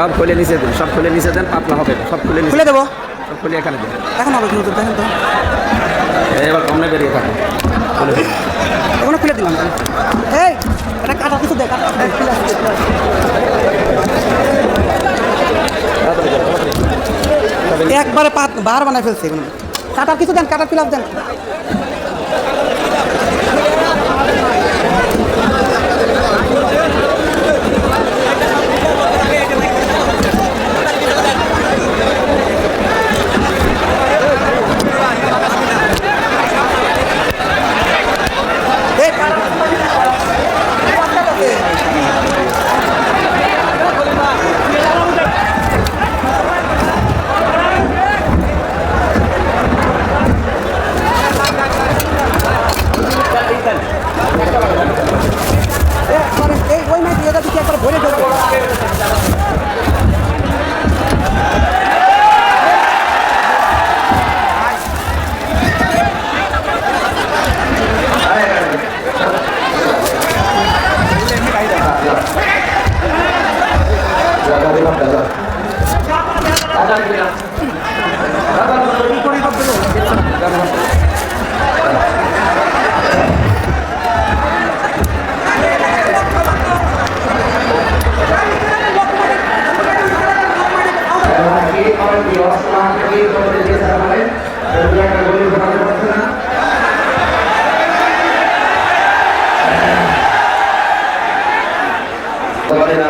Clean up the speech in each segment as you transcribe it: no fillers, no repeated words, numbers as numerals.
সব খুলে নিচে দেন, সব খুলে নিচে দেন, পাতলা হবে, সব খুলে খুলে দেবো সব খুলে এখানে দেন। এখন হবে কিন্তু দেখেন তো এবার কমনে বেরিয়ে থাকে, এখনো খুলে দিলাম এই এটা কাটা কিছু দেখ একবারে বার বানায় ফেলছে এগুলো কাটার কিছু দেন কাটার ফিলাপ দেন ওই মাছ দিয়ে দিচ্ছি একবার ভরে দেবো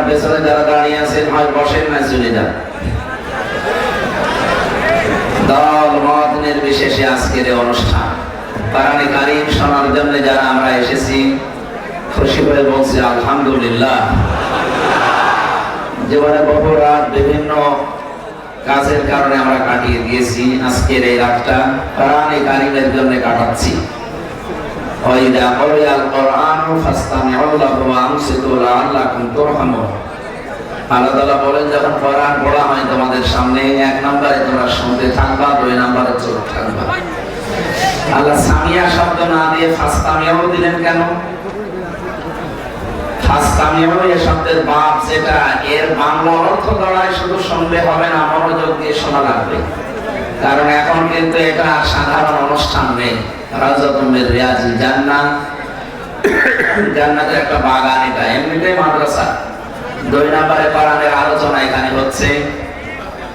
পেছনে যারা দাঁড়িয়ে আছেন হয় বসেন না চলে যান। দল মত নির্বিশেষে আজকের এই অনুষ্ঠান কোরআনে কারীম শোনার জন্য যারা আমরা এসেছি খুশি হয়ে বলছি আলহামদুলিল্লাহ। জীবনে বহু রাত বিভিন্ন কাজের কারণে আমরা কাটিয়ে দিয়েছি, আজকের এই রাতটা কোরআনে কারীমের জন্য কাটাচ্ছি। ওয়াইদা ক্বারাআল কুরআনু ফাসতামিউ লাহু ওয়া আনসিতু লাআল্লাকুম তুরহামুন। আল্লাহ তাআলা বলেন যখন কোরআন পড়া হয় তোমাদের সামনে এক নম্বরে তোমরা শুনতে থাকবা, দুই নম্বরে চুপ থাকবা। আল্লাহ সামিয়া শব্দ না দিয়ে ফাসতামিউ দিলেন কেন? ফাসতামিউ এই শব্দের বাপ যেটা, এর বাংলা অর্থ দাঁড়ায় শুধু শুনলে হবে না, মনোযোগ দিয়ে শোনা লাগবে। কারণ এখন কিন্তু এটা সাধারণ অনুষ্ঠান নেই, রাউযাতুম মির রিয়াজিল জান্নাহ, জান্নাতের একটা বাগান, এটা এমনিতেই মাদ্রাসা। দুই নম্বরে কোরআনের আলোচনা এখানে হচ্ছে,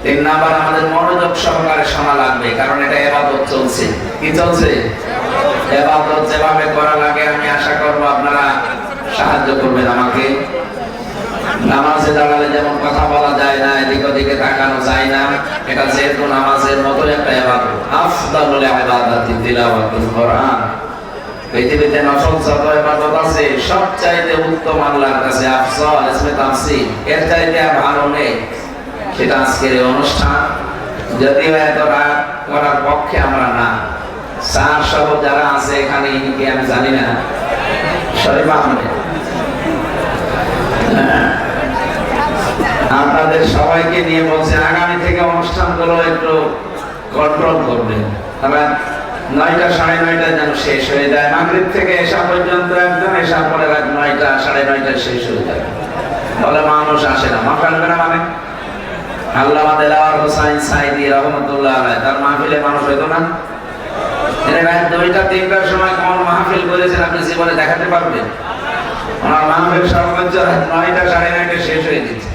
তিন নম্বর আমাদের মনোযোগ সহকারে শোনা লাগবে, কারণ এটা ইবাদত চলছে। কি চলছে? ইবাদত যেভাবে করা লাগে আমি আশা করব আপনারা সাহায্য করবেন আমাকে। নামাজে দাঁড়ালে যেমন কথা বলা যায় না, এদিক ওদিকে তাকানো যায় না, এটা যেহেতু নামাজের মতো একটা ইবাদত। আফদালুল ইবাদাতি তিলাওয়াতুল কোরআন। পৃথিবীতে নফল যত ইবাদত আছে সবচাইতে উত্তম আল্লাহর কাছে আফজাল ইসমে তাফসীর, এর চাইতে আর ভালো নেই। সেটা আজকের এই অনুষ্ঠান, যদিও এত রাত করার পক্ষে আমরা না। স্যার সহ যারা আছে এখানে কি আমি জানি না, শরীফ আহমেদ, আপনাদের সবাইকে নিয়ে বলছে আগামী থেকে অনুষ্ঠানগুলো একটু কন্ট্রোল করবেন। তারা 9টা 9:30 যেন শেষ হয়ে যায়, মাগরিব থেকে এশা পর্যন্ত একদম, এশা পরে রাত 9টা 9:30 শেষ হয়ে যায়, বলে মানুষ আসে না। মাহফিল না মানে আল্লামা দেলাওয়ার হোসাইন সাইদি রহমাতুল্লাহ আলাইহি তার মাহফিলে মানুষ হইতো না। এর রাত 2টা 3টার সময় কোন মাহফিল করেছেন আপনি জীবনে দেখাতে পারবেন? ওনার মাহফিল সর্বোচ্চ রাত 9টা 9:30 শেষ হয়ে গেছে।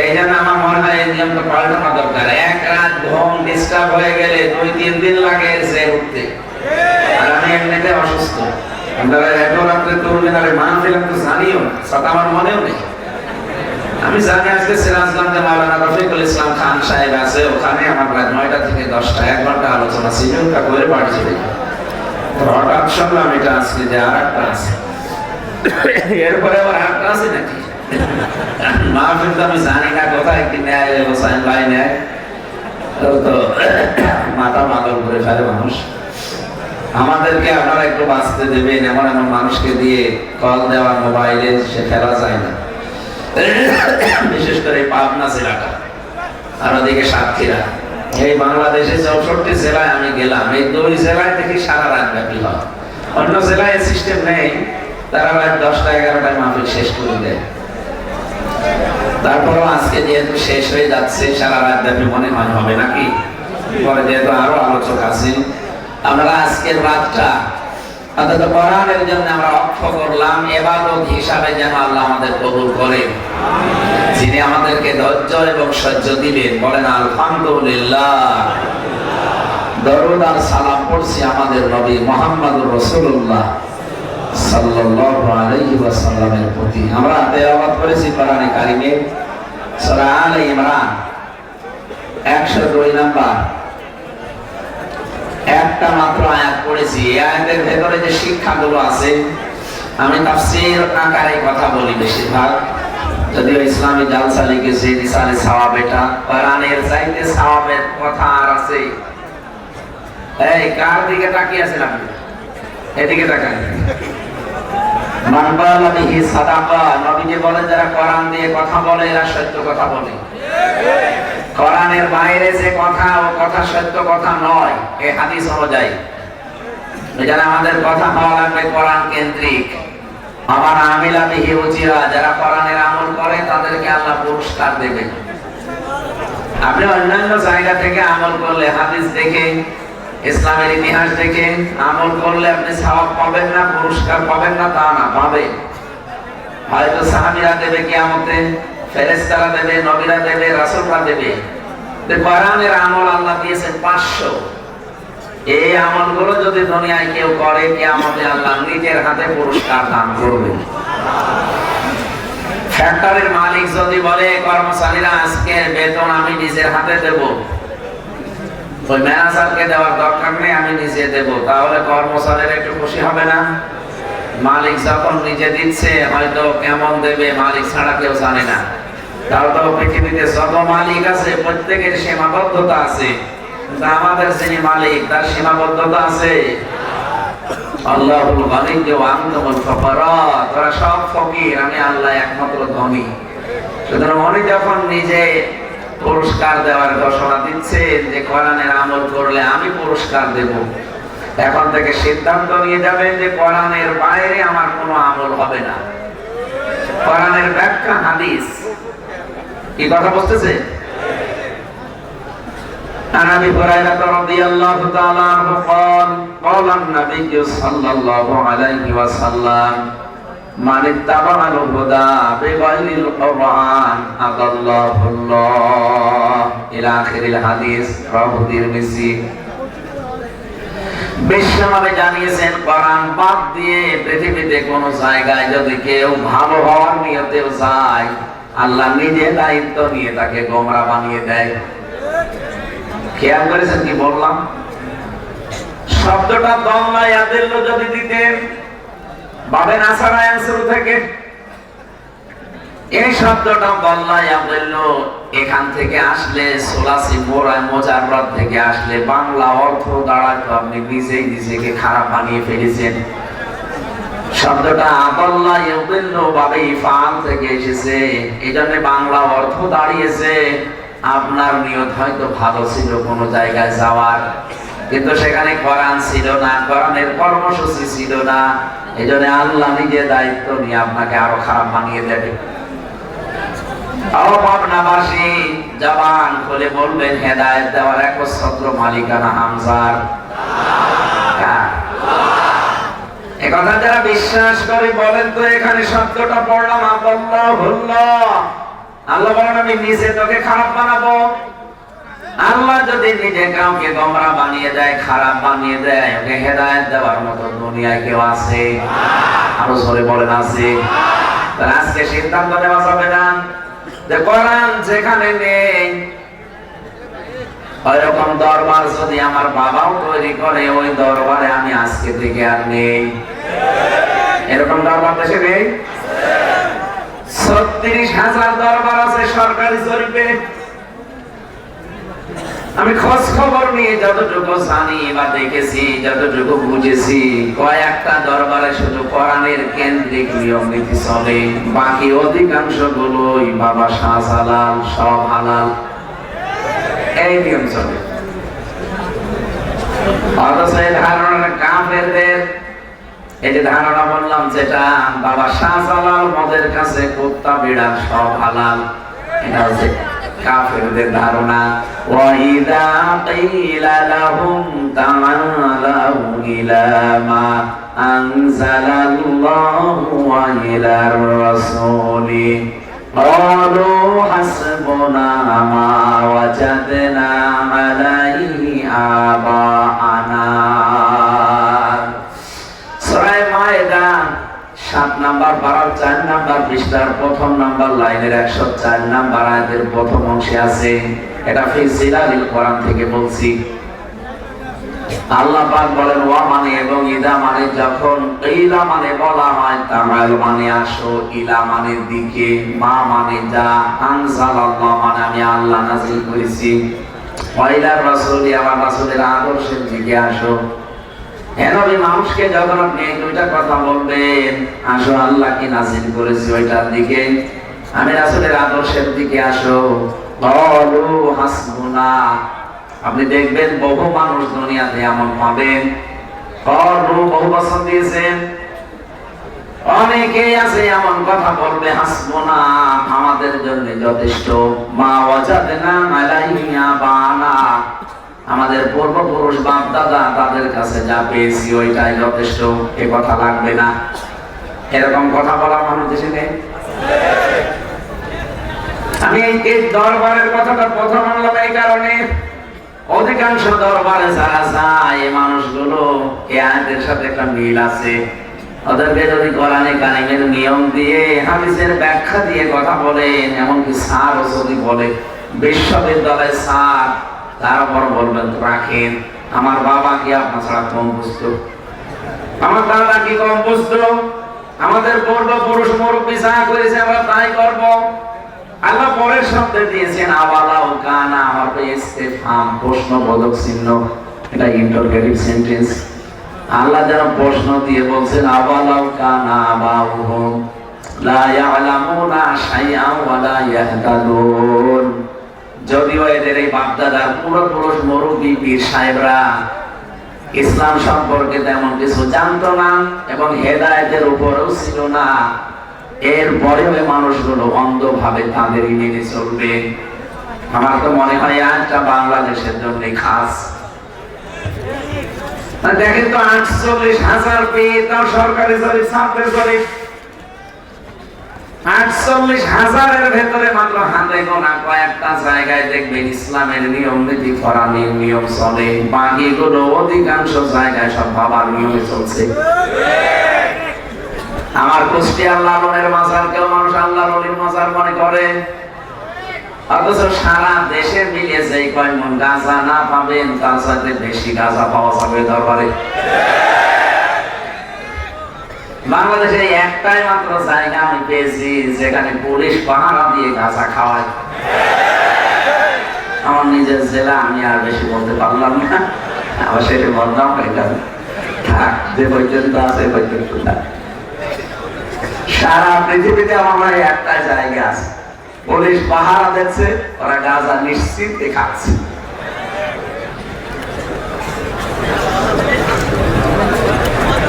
এই জন্য আমার মনে হয় এই নিয়মটা পাল্টানো দরকার। এক রাত ঘুম ডিস্টার্ব হয়ে গেলে 2-3 দিন লাগে এসে উঠতে, আর আমি এমনিতে অসুস্থ। আপনারা এত রাত্রে তুলবেন, আরে মাহফিল তো জানিও সাথে আমার মনেও নেই। আমি জানি আজকে সিরাজগঞ্জে মাওলানা রফিকুল ইসলাম খান সাহেব আছে, ওখানে আমার রাত 9টা থেকে 10টা 1 ঘন্টা আলোচনা ছিল, ওটা করে বাড়ি চলে যাই। হঠাৎ শুনলাম এটা আজকে যে আর একটা আছে, এরপরে আবার আরেকটা আছে নাকি মাহফিল তো আমি জানি না কোথায় কি নেয়, হোসাইন ভাই নেয়, তো মাথা পাগল করে ফেলে মানুষ। আমাদেরকে আপনারা একটু বাঁচতে দেবেন, এমন এমন মানুষকে দিয়ে কল দেওয়া মোবাইলে সে ফেলা যায় না। বিশেষ করে পাবনা জেলাটা আর ওদিকে সাতক্ষীরা, এই বাংলাদেশে 64 জেলায় আমি গেলাম, এই 2 জেলায় দেখি সারা রাত ব্যাপী হয়। অন্য জেলায় সিস্টেম নেই, তারা রাত 10টা 11টায় মাহফিল শেষ করে দেয়। তারপরও আজকে যেহেতু শেষ হয়ে যাচ্ছে, সারা রাত ব্যাপী মনে হয় হবে নাকি, পরে যেহেতু আরো আলোচক আছে, আমরা আজকের রাতটা অন্তত কোরআনের জন্য আমরা অক্ষ করলাম, ইবাদত হিসাবে যেন আল্লাহ আমাদের কবুল করে। যিনি আমাদেরকে ধৈর্য এবং সহ্য দিবেন, বলেন আলহামদুলিল্লাহ। দরুদ আর সালাম পড়ছি আমাদের নবী মুহাম্মদুর রাসূলুল্লাহ সাল্লাল্লাহু আলাইহি ওয়াসাল্লামের প্রতি। আমরা তেলাওয়াত করেছি কোরআনে কারিমের সূরা আলে ইমরান 102 নাম্বার, একটা মাত্র আয়াত পড়েছি। এই আয়াতের ভেতরে যে শিক্ষাগুলো আছে, আমি তাফসীর আকারে কথা বলি বেশিরভাগ, যদিও ইসলামী জালসা লিখেছে রিসালে সাওয়াব, এটা কোরআনের চাইতে সাওয়াবের কথা আর আছে। এই কার দিকে তাকিয়ে আছেন আপনি? এদিকে তাকান। মান ক্বালা বিহি সাদাকা, নবীজি বলেন যারা কোরআন দিয়ে কথা বলে এরা সত্য কথা বলে। কোরআনের বাইরে যে কথা, ও কথা সত্য কথা নয়, এই হাদিস অনুযায়ী। এজন্য আমাদের কথা হওয়া লাগবে কোরআন কেন্দ্রিক। আমার আমিলা বিহি উজিরা, যারা কোরআনের আমল করে তাদেরকে আল্লাহ পুরস্কার দেবে। আপনি অন্যান্য জায়গা থেকে আমল করলে, হাদিস দেখে, ইসলামের ইতিহাস দেখে আমল করলে আপনি সওয়াব পাবেন না, পুরস্কার পাবেন না তা না, পাবেন। হয়তো সাহাবীরা দেবে কিয়ামতে, ফেরেশতারা দেবে, নবীরা দেবে, রাসূলরা দেবে। কোরআনের আমল আল্লাহ দিয়েছেন 500। এই আমলগুলো যদি দুনিয়ায় কেউ করে, কিয়ামতে আল্লাহ নিজের হাতে পুরস্কার দান করবে। ফ্যাক্টরির মালিক যদি বলে কর্মচারীরা আজকে বেতন আমি নিজের হাতে দেব, ওই ম্যানেজারকে দেওয়ার দরকার নেই, আমি নিজে দেব, তাহলে কর্মচারীরা একটু খুশি হবে না? মালিক যখন নিজে দিচ্ছে, হয়তো কেমন দেবে মালিক ছাড়া কেউ জানে না। তাও তো পৃথিবীতে যত মালিক আছে প্রত্যেকের সীমাবদ্ধতা আছে, কিন্তু আমাদের যিনি মালিক তার সীমাবদ্ধতা আছে। আল্লাহুল গনিয়্যু ওয়া আনতুমুল ফুকারা, তোরা সব ফকির, আমি আল্লাহ একমাত্র ধনী। সুতরাং উনি যখন নিজে পুরস্কার দেওয়ার ঘোষণা দিচ্ছে যে কোরআনের আমল করলে আমি পুরস্কার দেব, এখন থেকে সিদ্ধান্ত নিয়ে যাবেন যে কোরআনের বাইরে আমার কোনো আমল হবে না। কোরআনের ব্যাখ্যা হাদিস, কি কথা বলতেছে? عن ابي هريره رضي الله تعالى عنه قال قال النبي صلى الله عليه وسلم من اتبع الهدى بغير القرآن أضله الله إلى آخر الحديث رواه الترمذي। বিশ্বনবী জানিয়েছেন কোরআন বাদ দিয়ে পৃথিবীতে কোন জায়গায় যদি কেউ ভালো হওয়ার নিয়তেও যায়, আল্লাহ নিজে দায়িত্ব নিয়ে তাকে গোমরা বানিয়ে দেয়। খেয়াল করেছেন কি বললাম? শব্দটা দল্লা ইয়াদিল্লু যদি দিতেন ভাবেন আসারা শুরু থেকে, এই শব্দটা দল্লা ইয়াদিল্লু এখান থেকে আসলে সোলাসি মোজাররদ থেকে আসলে বাংলা অর্থ দাঁড়াতো আপনি নিজেই নিজেকে খারাপ বানিয়ে ফেলেছেন। শব্দটা আদাল্লা ইয়াদিল্লু বাবে ইফআল থেকে এসেছে, এজন্য বাংলা অর্থ দাঁড়িয়েছে আপনার নিয়ত হয়তো ভালো ছিল কোন জায়গায় যাওয়ার, কিন্তু সেখানে কোরআন ছিল না, কোরআনের কর্মসূচি ছিল না, এজন্য আল্লাহ নিজে দায়িত্ব নিয়ে আপনাকে আরো খারাপ বানিয়ে দেবে। পাবনাবাসী জবান খুলে বলবেন হেদায়েত দেওয়ার একচ্ছত্র মালিকানা হামজার। এ কথা যারা বিশ্বাস করে বলেন তো, এখানে শব্দটা পড়লাম আল্লাহ, আল্লাহ বলেন আমি নিজে তোকে খারাপ বানাবো। আল্লাহ যদি নিজে কাউকে গোমরা বানিয়ে দেয়, খারাপ বানিয়ে দেয়, ওকে হেদায়েত দেওয়ার মতো দুনিয়ায় কেউ আছে? আরো জোরে বলেন আছে? তাহলে আজকে সিদ্ধান্ত নেওয়া যাবে না যে কোরআন যেখানে নেই, ওইরকম দরবার যদি আমার বাবাও তৈরি করে, ওই দরবারে আমি আজকে থেকে আর নেই। এরকম দরবার দেশে নেই? 36,000 দরবার আছে সরকারি জরিপে। আমি খোঁজ খবর নিয়ে যতটুকু জানি বা দেখেছি, যতটুকু বুঝেছি, কয়েকটা দরবারে শুধু কোরআনের কেন্দ্রিক নিয়ম নীতি চলে, বাকি অধিকাংশ গুলোই বাবা শাহজালাল সব হালাল, এই নিয়ম চলে। অথচ এই ধারণা কাফেরদের, এই যে ধারণা বললাম যেটা বাবা শাহজালাল মদের কাছে কুত্তা বিড়াল সব হালাল, এটা হচ্ছে কাফেরদের ধারণা। ওয়াইদা কিলা লাহুম তাআলাউ ইলা মা আনজালাল্লাহু ওয়া ইলার রাসূলি ক্বালু হাসবুনা মা ওয়াজাদনা আলাইহি আবাআনা। সূরা মায়েদা 7 নাম্বার পারার 4 নাম্বার পৃষ্ঠার প্রথম নাম্বার লাইনের 104 নাম্বার আয়াতের প্রথম অংশে আছে। এটা ফি জিলালিল কোরআন থেকে বলছি। আল্লাহ পাক বলেন ওয়া মানে এবং ইদা মানে যখন, ইলা মানে বলা হয়, তাআল মানে আসো, ইলা মানে দিকে, মা মানে যা, আনজালাল্লাহ মানে আমি আল্লাহ নাযিল করেছি, ওয়া ইলার রাসূলি আমার রাসূলের আদর্শের দিকে আসো। হে নবী, মানুষকে যখন আপনি এই দুইটা কথা বলবেন, আসো আল্লাহ কি নাযিল করেছি ওইটার দিকে, আমি রাসূলের আদর্শের দিকে আসো, ক্বালু হাসবুনা, আপনি দেখবেন বহু মানুষ দুনিয়াতে এমন পাবেন, ক্বালু বহু বছর দিয়েছেন, অনেকেই আছে এমন কথা বলবে, হাসবুনা আমাদের জন্য যথেষ্ট, মা ওয়াজাদনা আলাইহি আবানা আমাদের পূর্বপুরুষ বাপ দাদা তাদের কাছে যা পেয়েছি ওইটাই যথেষ্ট, এ কথা লাগবে না। এরকম কথা বলা মানুষ দেশে নেই। আমি এই দরবারের কথাটা প্রথম আনলাম এই কারণে, অধিকাংশ দরবারে যারা যায় এই মানুষগুলো এই আয়াতের সাথে একটা মিল আছে। ওদেরকে যদি কোরআনে কারিমের নিয়ম দিয়ে হাদিসের ব্যাখ্যা দিয়ে কথা বলেন, এমনকি স্যারও যদি বলে, বিশ্ববিদ্যালয়ের স্যার, তারপর বলবেন তো রাখেন, আমার বাবা কি আপনার ছাড়া কম বুঝতো, আমার দাদা কি কম বুঝতো, আমাদের পূর্বপুরুষ মুরব্বী যা করেছে আমরা তাই করব। আল্লাহ পরের শব্দে দিয়েছেন আওয়ালাউ কানা, আমার তো ইস্তেফহাম প্রশ্নবোধক চিহ্ন, এটা ইন্টারোগেটিভ সেন্টেন্স। আল্লাহ যেন প্রশ্ন দিয়ে বলছেন আওয়ালাউ কানা আবাউহুম লা ইয়ালামুনা শাইআন ওয়া লা ইয়াহতাদুন, যদিও এদের এই বাপদাদার পূর্বপুরুষ মুরব্বী পীর সাহেবরা ইসলাম সম্পর্কে তেমন কিছু জানতো না এবং হেদায়েতের উপরেও ছিল না, এরপরেও এই মানুষগুলো অন্ধভাবে তাদেরই মেনে চলবে। আমার তো মনে হয় আজটা বাংলাদেশের জন্য খাস। দেখেন তো 48,000 পেয়ে তাও সরকারি জরিপ, ছাত্রের জরিপ, 48,000-এর ভেতরে মাত্র হাতে গোনা কয়েকটা জায়গায় দেখবেন ইসলামের নিয়ম নীতি কোরআনের নিয়ম চলে, বাকিগুলো অধিকাংশ জায়গায় সব বাবার নিয়মে চলছে। আমার কুষ্টিয়ার লালনের মাজার কেউ মানুষ আল্লাহর ওলির মাজার মনে করে, অথচ সারা দেশে মিলিয়ে যেই কয় মন গাঁজা না পাবেন তার সাথে বেশি গাঁজা পাওয়া যাবে দরবারে। বাংলাদেশে একটাই মাত্র জায়গা আমি পেয়েছি যেখানে পুলিশ পাহারা দিয়ে গাঁজা খাওয়ায়, আমার নিজের জেলা, আমি আর বেশি বলতে পারলাম না, আবার সেটা বদনাম হয়ে যাবে, থাক যে পর্যন্ত আছে পর্যন্ত থাক। সারা পৃথিবীতে আমার একটা জায়গা আছে, পুলিশ পাহারা দিচ্ছে, ওরা গাঁজা নিশ্চিন্তে খাচ্ছে।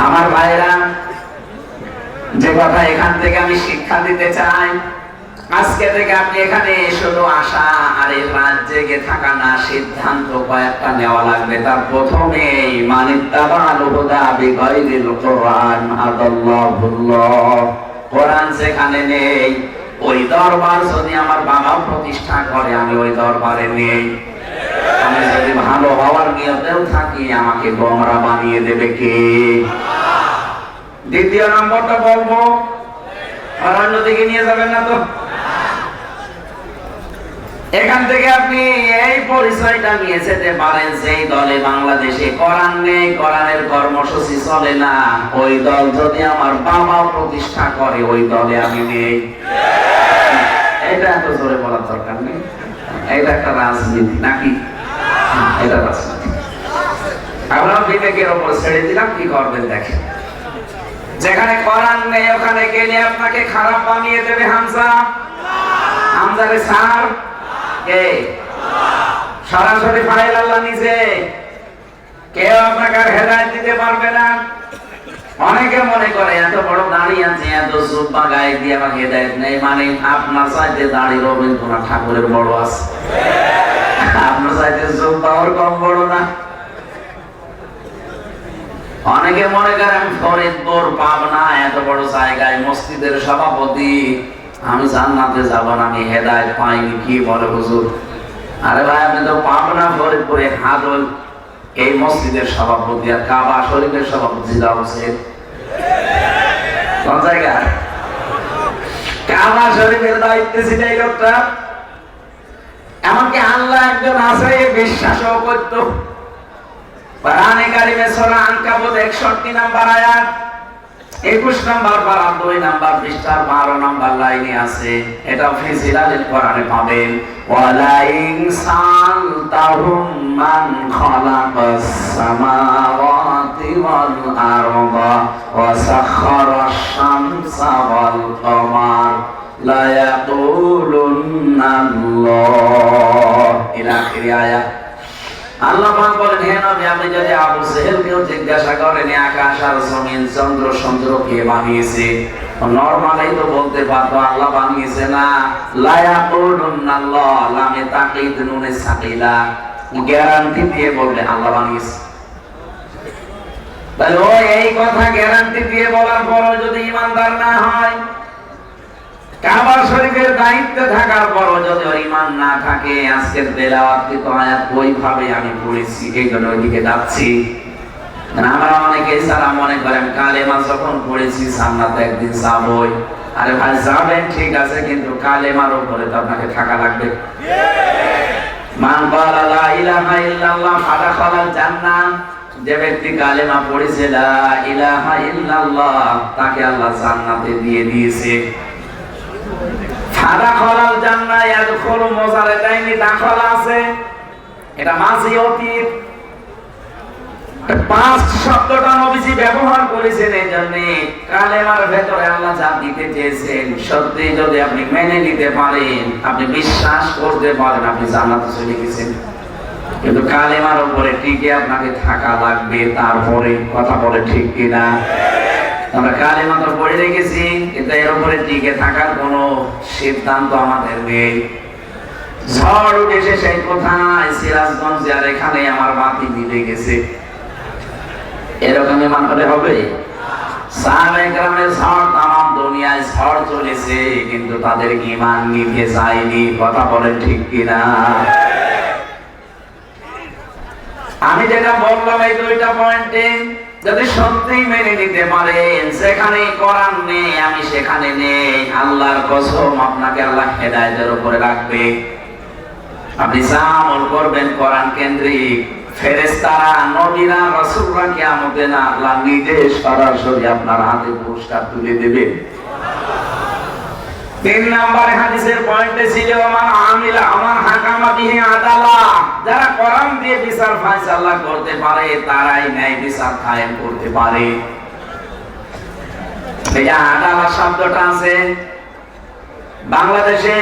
আমার ভাইরা, যে কথা এখান থেকে আমি শিক্ষা দিতে চাই, আজকে থেকে আপনি এখানে শুধু আসা আর এই রাত জেগে থাকা না, সিদ্ধান্ত কয়েকটা নেওয়া লাগবে। তার প্রথমেই মানিত্তাবাল হুদা বিগাইরিল কোরআন আদাল্লাহুল্লাহ, কোরআন যেখানে নেই ওই দরবার যদি আমার বাবা প্রতিষ্ঠা করে আমি ওই দরবারে নেই। আমি যদি ভালো হওয়ার নিয়তেও থাকি আমাকে গোমরা বানিয়ে দেবে কে? দ্বিতীয় নম্বরটা বলবো, আর অন্যদিকে নিয়ে যাবেন না তো। এখান থেকে আপনি এই পরিচয়টা নিয়ে যেতে পারেন, যেই দলে বাংলাদেশে কোরআন নেই, কোরআনের কর্মসূচি চলে না, ওই দল যদি আমার বাবা প্রতিষ্ঠা করে ওই দলে আমি নেই। এটা এত জোরে বলার দরকার নেই, এটা একটা রাজনীতি নাকি? এটা রাজনীতি। আমরা বিবেকের ওপর ছেড়ে দিলাম, কি করবেন দেখেন। যেখানে কোরআন নেই ওখানে গেলে আপনাকে খারাপ বানিয়ে দেবে হামজা। হামজারে স্যার কে? সরাসরি ফাইল আল্লাহ নিজে, কেউ আপনাকে আর হেদায়েত দিতে পারবে না। অনেকে মনে করে এত বড় দাঁড়িয়ে আছে, এত জুব্বা গায়ে দিয়ে আমাকে হেদায়েত নেই, মানে আপনার চাইতে দাঁড়িয়ে রবীন্দ্রনাথ ঠাকুরের বড় আছে, আপনার চাইতে জুব্বা ওর কম বড় না। অনেকে মনে করে আমি ফরিদপুর পাবনা এত বড় জায়গায় মসজিদের সভাপতি, আমি জান্নাতে যাব না, আমি হেদায়েত পাইনি, কি বলে হুজুর? আরে ভাই, আপনি তো পাবনা ফরিদপুরে হাজল এই মসজিদের সভাপতি, আর কাবা শরীফের সভাপতি দেওয়া উচিত কোন জায়গায়? কাবা শরীফের দায়িত্বে ছিল এই লোকটা। এমনকি আল্লাহ একজন আছে বিশ্বাসও করত। কোরআনে কারিমে সূরা আনকাবুত 61 নাম্বার আয়াত 21 নাম্বার পারা 2 নাম্বার পৃষ্ঠার 12 নাম্বার লাইনে আছে, এটা ফিজিলাল কোরআনে পাবেন। ওয়ালা ইনসালতাহুম মান খালাকাস সামাওয়াতি ওয়াল আরদা ওয়া সাখারাশ শামসা ওয়াল কমার লা ইয়াকুলুন্না আল্লাহ ইলা আখির আয়াত। আল্লাহ পাক বলেন, হে নবী, আপনি যদি আবু জেহেলকেও জিজ্ঞাসা করেন আকাশ আর জমিন চন্দ্র সূর্য কে বানিয়েছে, নরমালি তো বলতে পারতো আল্লাহ বানিয়েছে না। লা ইয়াকুলুন্না আল্লাহ, লামে তাকিদ নুনে সাকিলা, গ্যারান্টি দিয়ে বললে আল্লাহ বানিয়েছে। তাহলে ও এই কথা গ্যারান্টি দিয়ে বলার পরও যদি ইমানদার না হয়, কাবা শরীফের দায়িত্বে থাকার পরও যদি ওর ঈমান না থাকে, আজকের তেলাওয়াতকৃত আয়াত ওইভাবে আমি পড়েছি, এই জন্য ওইদিকে যাচ্ছি। আমরা অনেকে সারা মনে করেন কালেমা যখন পড়েছি জান্নাতে একদিন যাবই। আরে ভাই, যাবেন ঠিক আছে, কিন্তু কালেমার উপরে তো আপনাকে থাকা লাগবে। মান ক্বালা লা ইলাহা ইল্লাল্লাহ ফাদাখালাল জান্নাহ, যে ব্যক্তি কালেমা পড়েছে লা ইলাহা ইল্লাল্লাহ, তাকে আল্লাহ জান্নাতে দিয়ে দিয়েছে। ফাদাখালাল জান্নাহ ইয়াদখুলু মুজারাদাইনি, দাখালা আছে, এটা মাঝি অতীত। পাস্ট শব্দটা নবীজি ব্যবহার করেছেন এই জন্য কালেমার ভেতরে আল্লাহ যা দিতে চেয়েছেন সত্যি যদি আপনি মেনে নিতে পারেন, আপনি বিশ্বাস করতে পারেন, আপনি জান্নাতে চলে গেছেন। কিন্তু কালেমার উপরে টিকে আপনাকে থাকা লাগবে, তারপরে কথা বলে ঠিক কিনা? আমরা কালেমা তো পড়ে রেখেছি, কিন্তু এর উপরে টিকে থাকার কোনো সিদ্ধান্ত আমাদের নেই। ঝড় উঠেছে সেই কোথায় সিরাজগঞ্জ, আর এখানে আমার বাতি নিভে গেছে, এরকম ইমান হলে হবে? সাহাবায়ে কেরামের ঝড় তামাম দুনিয়ায় ঝড় চলেছে, কিন্তু তাদের ঈমান নিভে যায়নি, কথা বলেন ঠিক কিনা? আমি যেটা বললাম এই দুইটা পয়েন্টে যদি সত্যি মেনে নিতে পারেন, সেখানে কোরআন নেই, আমি সেখানে নেই, আল্লাহর কসম আপনাকে আল্লাহ হেদায়েতের উপরে রাখবে। আপনি যা আমল করবেন কোরআন কেন্দ্রিক, ফেরেশতারা, নবীরা, রাসূলরা কিয়ামতে না আল্লাহ নিজে সরাসরি আপনার হাতে পুরস্কার তুলে দেবে। 3 নম্বরে হাদিসের পয়েন্টে ছিল মান আমিলা আমার হাকামা বিহি আদালা, যারা কোরআন দিয়ে বিচার ফায়সালা করতে পারে তারাই ন্যায় বিচার কায়েম করতে পারে। এই যে আদালা শব্দটা আছে, বাংলাদেশে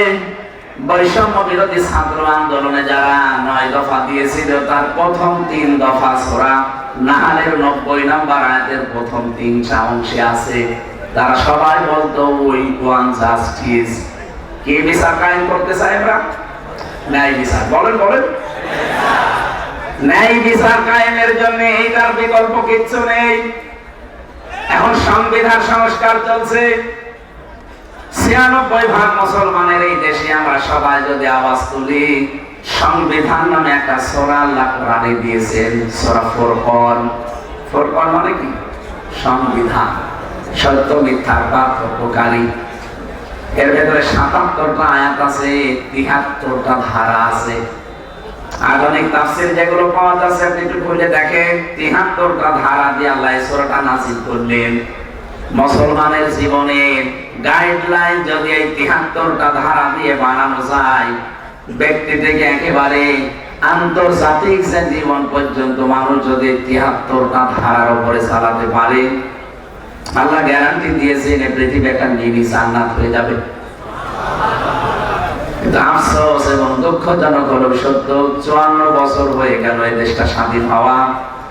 বৈষম্য বিরোধী ছাত্র আন্দোলনে যারা 9 দফা দিয়েছিল, তার প্রথম 3 দফা সূরা নাহলের 90 নম্বর আয়াতের প্রথম 3টা অংশে আছে। তারা সবাই বলতো উই ওয়ান্ট জাস্টিস। কি বিচার কায়েম করতে চাই আমরা? ন্যায় বিচার। বলেন বলেন, ন্যায় বিচার কায়েমের জন্য এইটার বিকল্প কিচ্ছু নেই। এখন সংবিধান সংস্কার চলছে, 96% মুসলমানের এই দেশে আমরা সবাই যদি আওয়াজ তুলি, সংবিধান নামে একটা সূরা আল্লাহ কোরআনে দিয়েছেন, সূরা ফুরকান। ফুরকান মানে কি? সংবিধান, সত্য মিথ্যার পার্থক্যকারী। এর ভেতরে 77টা আয়াত আছে, 73টা ধারা আছে। আধুনিক তাফসীর যেগুলো পাওয়া যাচ্ছে আপনি একটু খুলে দেখেন, 73টা ধারা দিয়ে আল্লাহ এই সূরাটা নাযিল করলেন। মুসলমানের জীবনের গাইডলাইন যদি এই 73টা ধারা দিয়ে বানানো যায়, ব্যক্তি থেকে একেবারে আন্তর্জাতিক যে জীবন পর্যন্ত মানুষ যদি 73টা ধারার উপরে চালাতে পারে, আল্লাহ গ্যারান্টি দিয়েছেন এই পৃথিবী একটা মিনি জান্নাত হয়ে যাবে। কিন্তু আফসোস এবং দুঃখজনক হলো সত্য, 54 বছর হয়ে গেল এই দেশটা স্বাধীন হওয়া,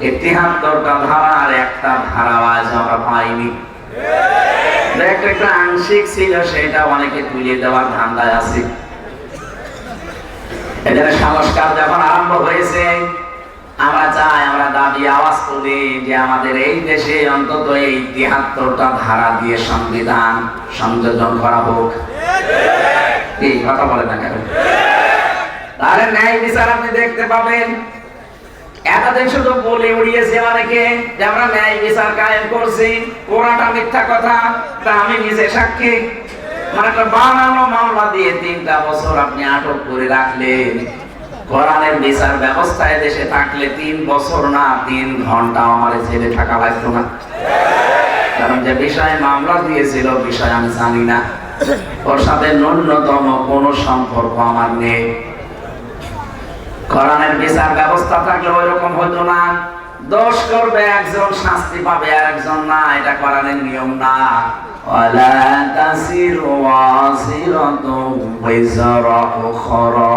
এই ৭৩টা ধারার একটা ধারা আজ আমরা পাইনি। একটা আংশিক ছিল, সেটা অনেকে তুলে দেওয়ার ধান্দায় আছে। এদের সংস্কার যখন আরম্ভ হয়েছে, আমরা চাই, আমরা দাবি আওয়াজ তুলি যে আমাদের এই দেশে অন্তত এই ৭৩টা ধারা দিয়ে সংবিধান সংযোজন করা হোক। এই কথা বলে না কেন? তাহলে ন্যায় বিচার আপনি দেখতে পাবেন। এতদিন শুধু বলে উড়িয়েছে অনেকে যে আমরা ন্যায় বিচার কায়েম করছি, পুরাটা মিথ্যা কথা। তা আমি নিজে সাক্ষী। মানে একটা বানানো মামলা দিয়ে ৩টা বছর আপনি আটক করে রাখলেন। কোরআনের বিচার ব্যবস্থায় দেশে থাকলে ৩ বছর না ৩ ঘন্টা আমার জেলে থাকা লাগতো না। কারণ যে বিষয়ে মামলা দিয়েছিল বিষয় আমি জানি না, ওর সাথে ন্যূনতম কোনো সম্পর্ক আমার নেই। কোরআনের বিচার ব্যবস্থা থাকলে ওই রকম হতো না। দোষ করবে একজন, শাস্তি পাবে আর একজন না। এটা কোরআনের নিয়ম না। ওয়ালা তাসিরু ওয়াসিরাতুন বিজরা উখরা।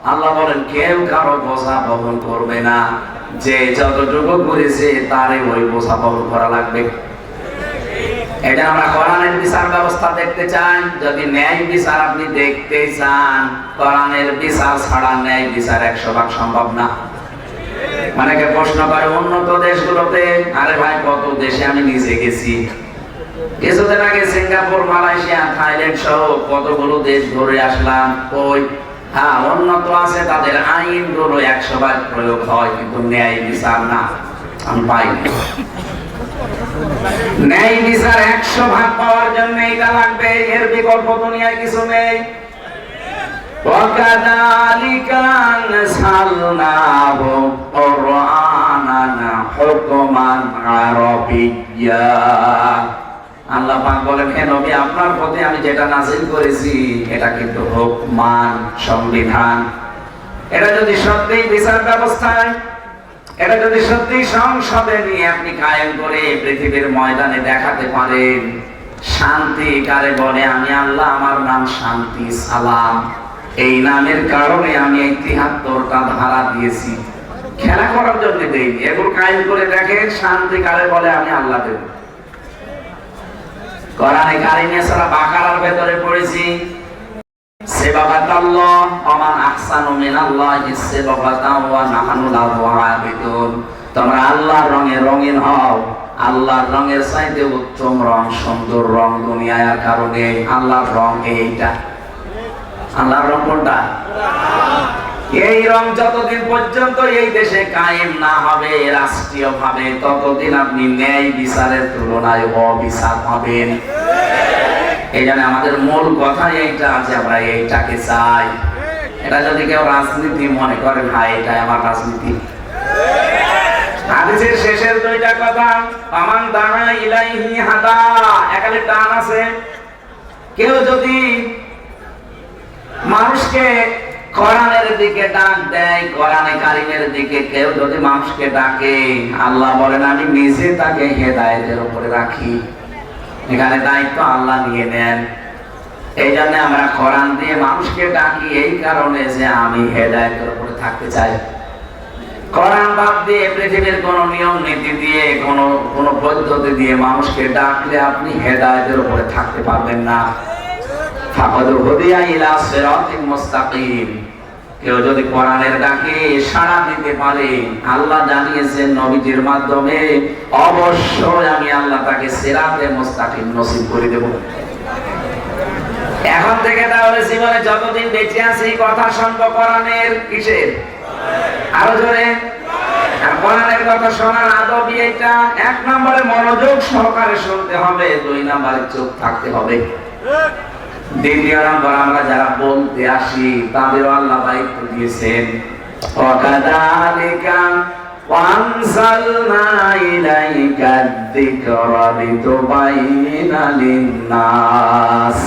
আল্লাহ বলেন কেউ কারো বোঝা বহন করবে না। যে যতটুকু করেছে তারে ওই বোঝা বহন করা লাগবে। এটা আমরা কোরআনের বিচার ব্যবস্থা দেখতে চাই। যদি ন্যায় বিচার আপনি দেখতে চান, কোরআনের বিচার ছাড়া ন্যায় বিচার 100% সম্ভব না। অনেকে প্রশ্ন করে উন্নত দেশগুলোতে, আরে ভাই কত দেশে আমি নিজে গেছি। কিছুদিন আগে সিঙ্গাপুর, মালয়েশিয়া, থাইল্যান্ড সহ কতগুলো দেশ ঘুরে আসলাম। ওই হ্যাঁ উন্নত আছে, তাদের আইনগুলো 100 প্রয়োগ হয়, কিন্তু ন্যায় বিচার না, আমি পাইনি। ন্যায় বিচার 100% পাওয়ার জন্য এটা লাগবে, এর বিকল্প দুনিয়ায় কিছু নেই। ওয়াকাযালিকা আনসালনাহু কুরআনান হুকমান আরাবিয়্যা। আল্লাহ পাক বলেন, হে নবী, আপনার প্রতি আমি যেটা নাযিল করেছি এটা কিন্তু হুকমান, সংবিধান। এটা যদি সত্যিই বিচার ব্যবস্থায়, এটা যদি সত্যি সংসদে নিয়ে আপনি কায়েম করে পৃথিবীর ময়দানে দেখাতে পারেন, শান্তি কারে বলে? আমি আল্লাহ, আমার নাম শান্তি, সালাম। এই নামের কারণে আমি এই ৭৩টা ধারা দিয়েছি, খেলা করার জন্য দেইনি। এগুলো কায়েম করে দেখেন, শান্তি কারে বলে? আমি আল্লাহ দেব। কোরআনে কারিমে সূরা বাকারার ভেতরে পড়েছি, সিবাগাতাল্লাহ ওয়া মান আহসানু মিনাল্লাহি সিবাগাতান ওয়া নাহনু লাহু আবিদুন। তোমরা আল্লাহর রঙে রঙিন হও। আল্লাহর রঙের চাইতে উত্তম রং, সুন্দর রং দুনিয়ায় আর কারণে। আল্লাহর রং এইটা। আল্লাহর রং কোনটা? এই রং যতদিন পর্যন্ত এই দেশে কায়েম না হবে রাষ্ট্রীয়ভাবে, ততদিন আপনি ন্যায় বিচারের তুলনায় অবিচার পাবেন। এই জন্য আমাদের মূল কথা এইটা আছে, আমরা এইটাকে চাই। এটা যদি কেউ রাজনীতি মনে করে, ভাই এটাই আমার রাজনীতি। হাদিসের শেষের 2টা কথা, আমান দানা ইলাইহি হাদা, এখানে টান আছে। কেউ যদি মানুষকে কোরআনের দিকে ডাক দেয়, কোরআনে কারিমের দিকে কেউ যদি মানুষকে ডাকে, আল্লাহ বলেন আমি নিজে তাকে হেদায়েতের উপরে রাখি। এখানে দায়িত্ব আল্লাহ নিয়ে নেন। এই জন্য আমরা কোরআন দিয়ে মানুষকে ডাকি, এই কারণে যে আমি হেদায়েতের উপরে থাকতে চাই। কোরআন বাদ দিয়ে পৃথিবীর কোন নিয়ম নীতি দিয়ে, কোন পদ্ধতি দিয়ে মানুষকে ডাকলে আপনি হেদায়েতের উপরে থাকতে পারবেন না। ফাকাদ হুদিয়া ইলা সিরাতিন মুস্তাকিম। কেউ যদি কোরআনের ডাকে সাড়া দিতে পারে, আল্লাহ জানিয়েছেন নবীজির মাধ্যমে, অবশ্যই আমি আল্লাহ তাকে সিরাতে মুস্তাকিম নসিব করে দেব। এখন থেকে তাহলে জীবনে যতদিন বেঁচে আছি কথা শুনবো কোরআনের। কিসের? আরো জোরে। আর কোরআনের কথা শোনার আদবই এটা। 1 নম্বরে মনোযোগ সহকারে শুনতে হবে, 2 নম্বরে চুপ থাকতে হবে। 2 নম্বর, আমরা যারা বলতে আসি তাদেরও আল্লাহ দায়িত্ব দিয়েছেন। ওয়াকাযালিকা ওয়ানসালনা ইলাইকা যিকরা লিতুবাইয়িনা লিন-নাস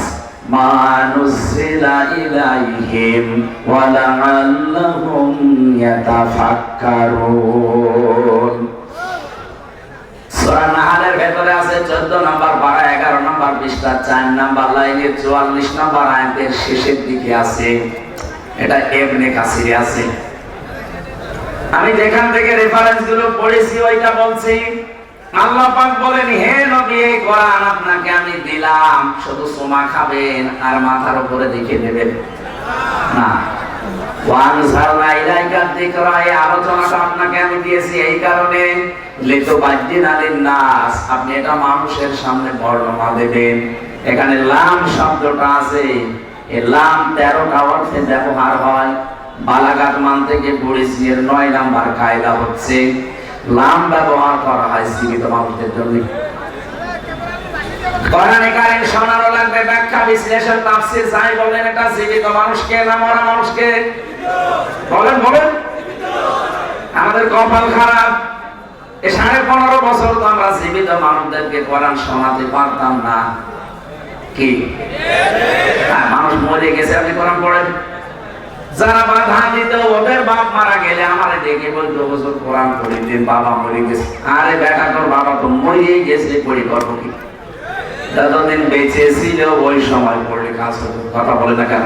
মা নুযিলা ইলাইহিম ওয়া লা'আল্লাহুম ইয়াতাফাক্কারুন। সূরা নাহলের ভেতরে আছে 14 নম্বর পারা, 11 নম্বর পৃষ্ঠা, 4 নম্বর লাইনে 44 নম্বর আয়াতের শেষের দিকে আছে। এটা ইবনে কাসিরে আছে। আমি যেখান থেকে রেফারেন্স গুলো পড়েছি ওইটা বলছি। আল্লাহ পাক বলেন, হে নবী এই কোরআন আপনাকে আমি দিলাম, শুধু সোমা খাবেন আর মাথার উপরে দেখে দেবেন না। ওয়ানজালনা ইলাইকা যিকরা, এই আলোচনাটা আপনাকে আমি দিয়েছি এই কারণে, লিতুবাজ্জিনা লিন-নাস, আপনি এটা মানুষের সামনে বর্ণনা দেবেন। এখানে লাম শব্দটা আছে, এই লাম 13টা অর্থে ব্যবহার হয়। বালাগাত মান থেকে পড়েছি এর 9 নাম্বার কায়দা হচ্ছে লাম ব্যবহার করা হয় জীবিত মানুষদের জন্য। কোরআনে কারীম শোনারও লাগবে, ব্যাখ্যা বিশ্লেষণ তাফসীর যাই বলেন, এটা জীবিত মানুষকে না মরা মানুষকে? বলেন বলেন। আমাদের কপাল খারাপ, এই 15.5 বছর তো আমরা জীবিত মানুষদেরকে কোরআন শোনাতে পারতাম না। কি মানুষ মরে গেছে আপনি কোরআন পড়েন? যারা বাধা দিত ওদের বাপ মারা গেলে আমারে ডেকে বলতো, হুজুর কোরআন পড়ে দিন, বাবা মরে গেছে। আরে বেটা তোর বাবা তো মরেই গেছে, পড়ি করবো কি? যতদিন বেঁচে ছিল ওই সময় পড়লে কাজ হতো। কথা বলে না কেন?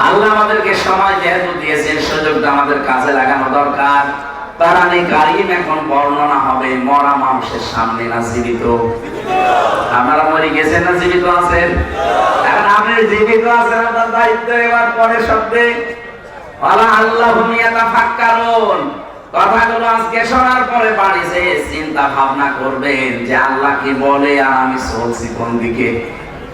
আল্লাহ আমাদেরকে সময় যেহেতু দিয়েছেন, সুযোগটা আমাদের কাজে লাগানো দরকার। কোরআনে কারীম এখন বর্ণনা হবে মরা মানুষের সামনে, না জীবিত? আপনারা মরে গেছেন না জীবিত আছেন? এখন আপনি জীবিত আছেন, আপনার দায়িত্ব এবার পরের শব্দে ওয়ালা আল্লাহুম ইয়াতাফাক্কারুন, কথাগুলো আজকে শোনার পরে বাড়ি যেয়ে চিন্তা ভাবনা করবেন যে আল্লাহ কি বলে আর আমি চলছি কোন দিকে।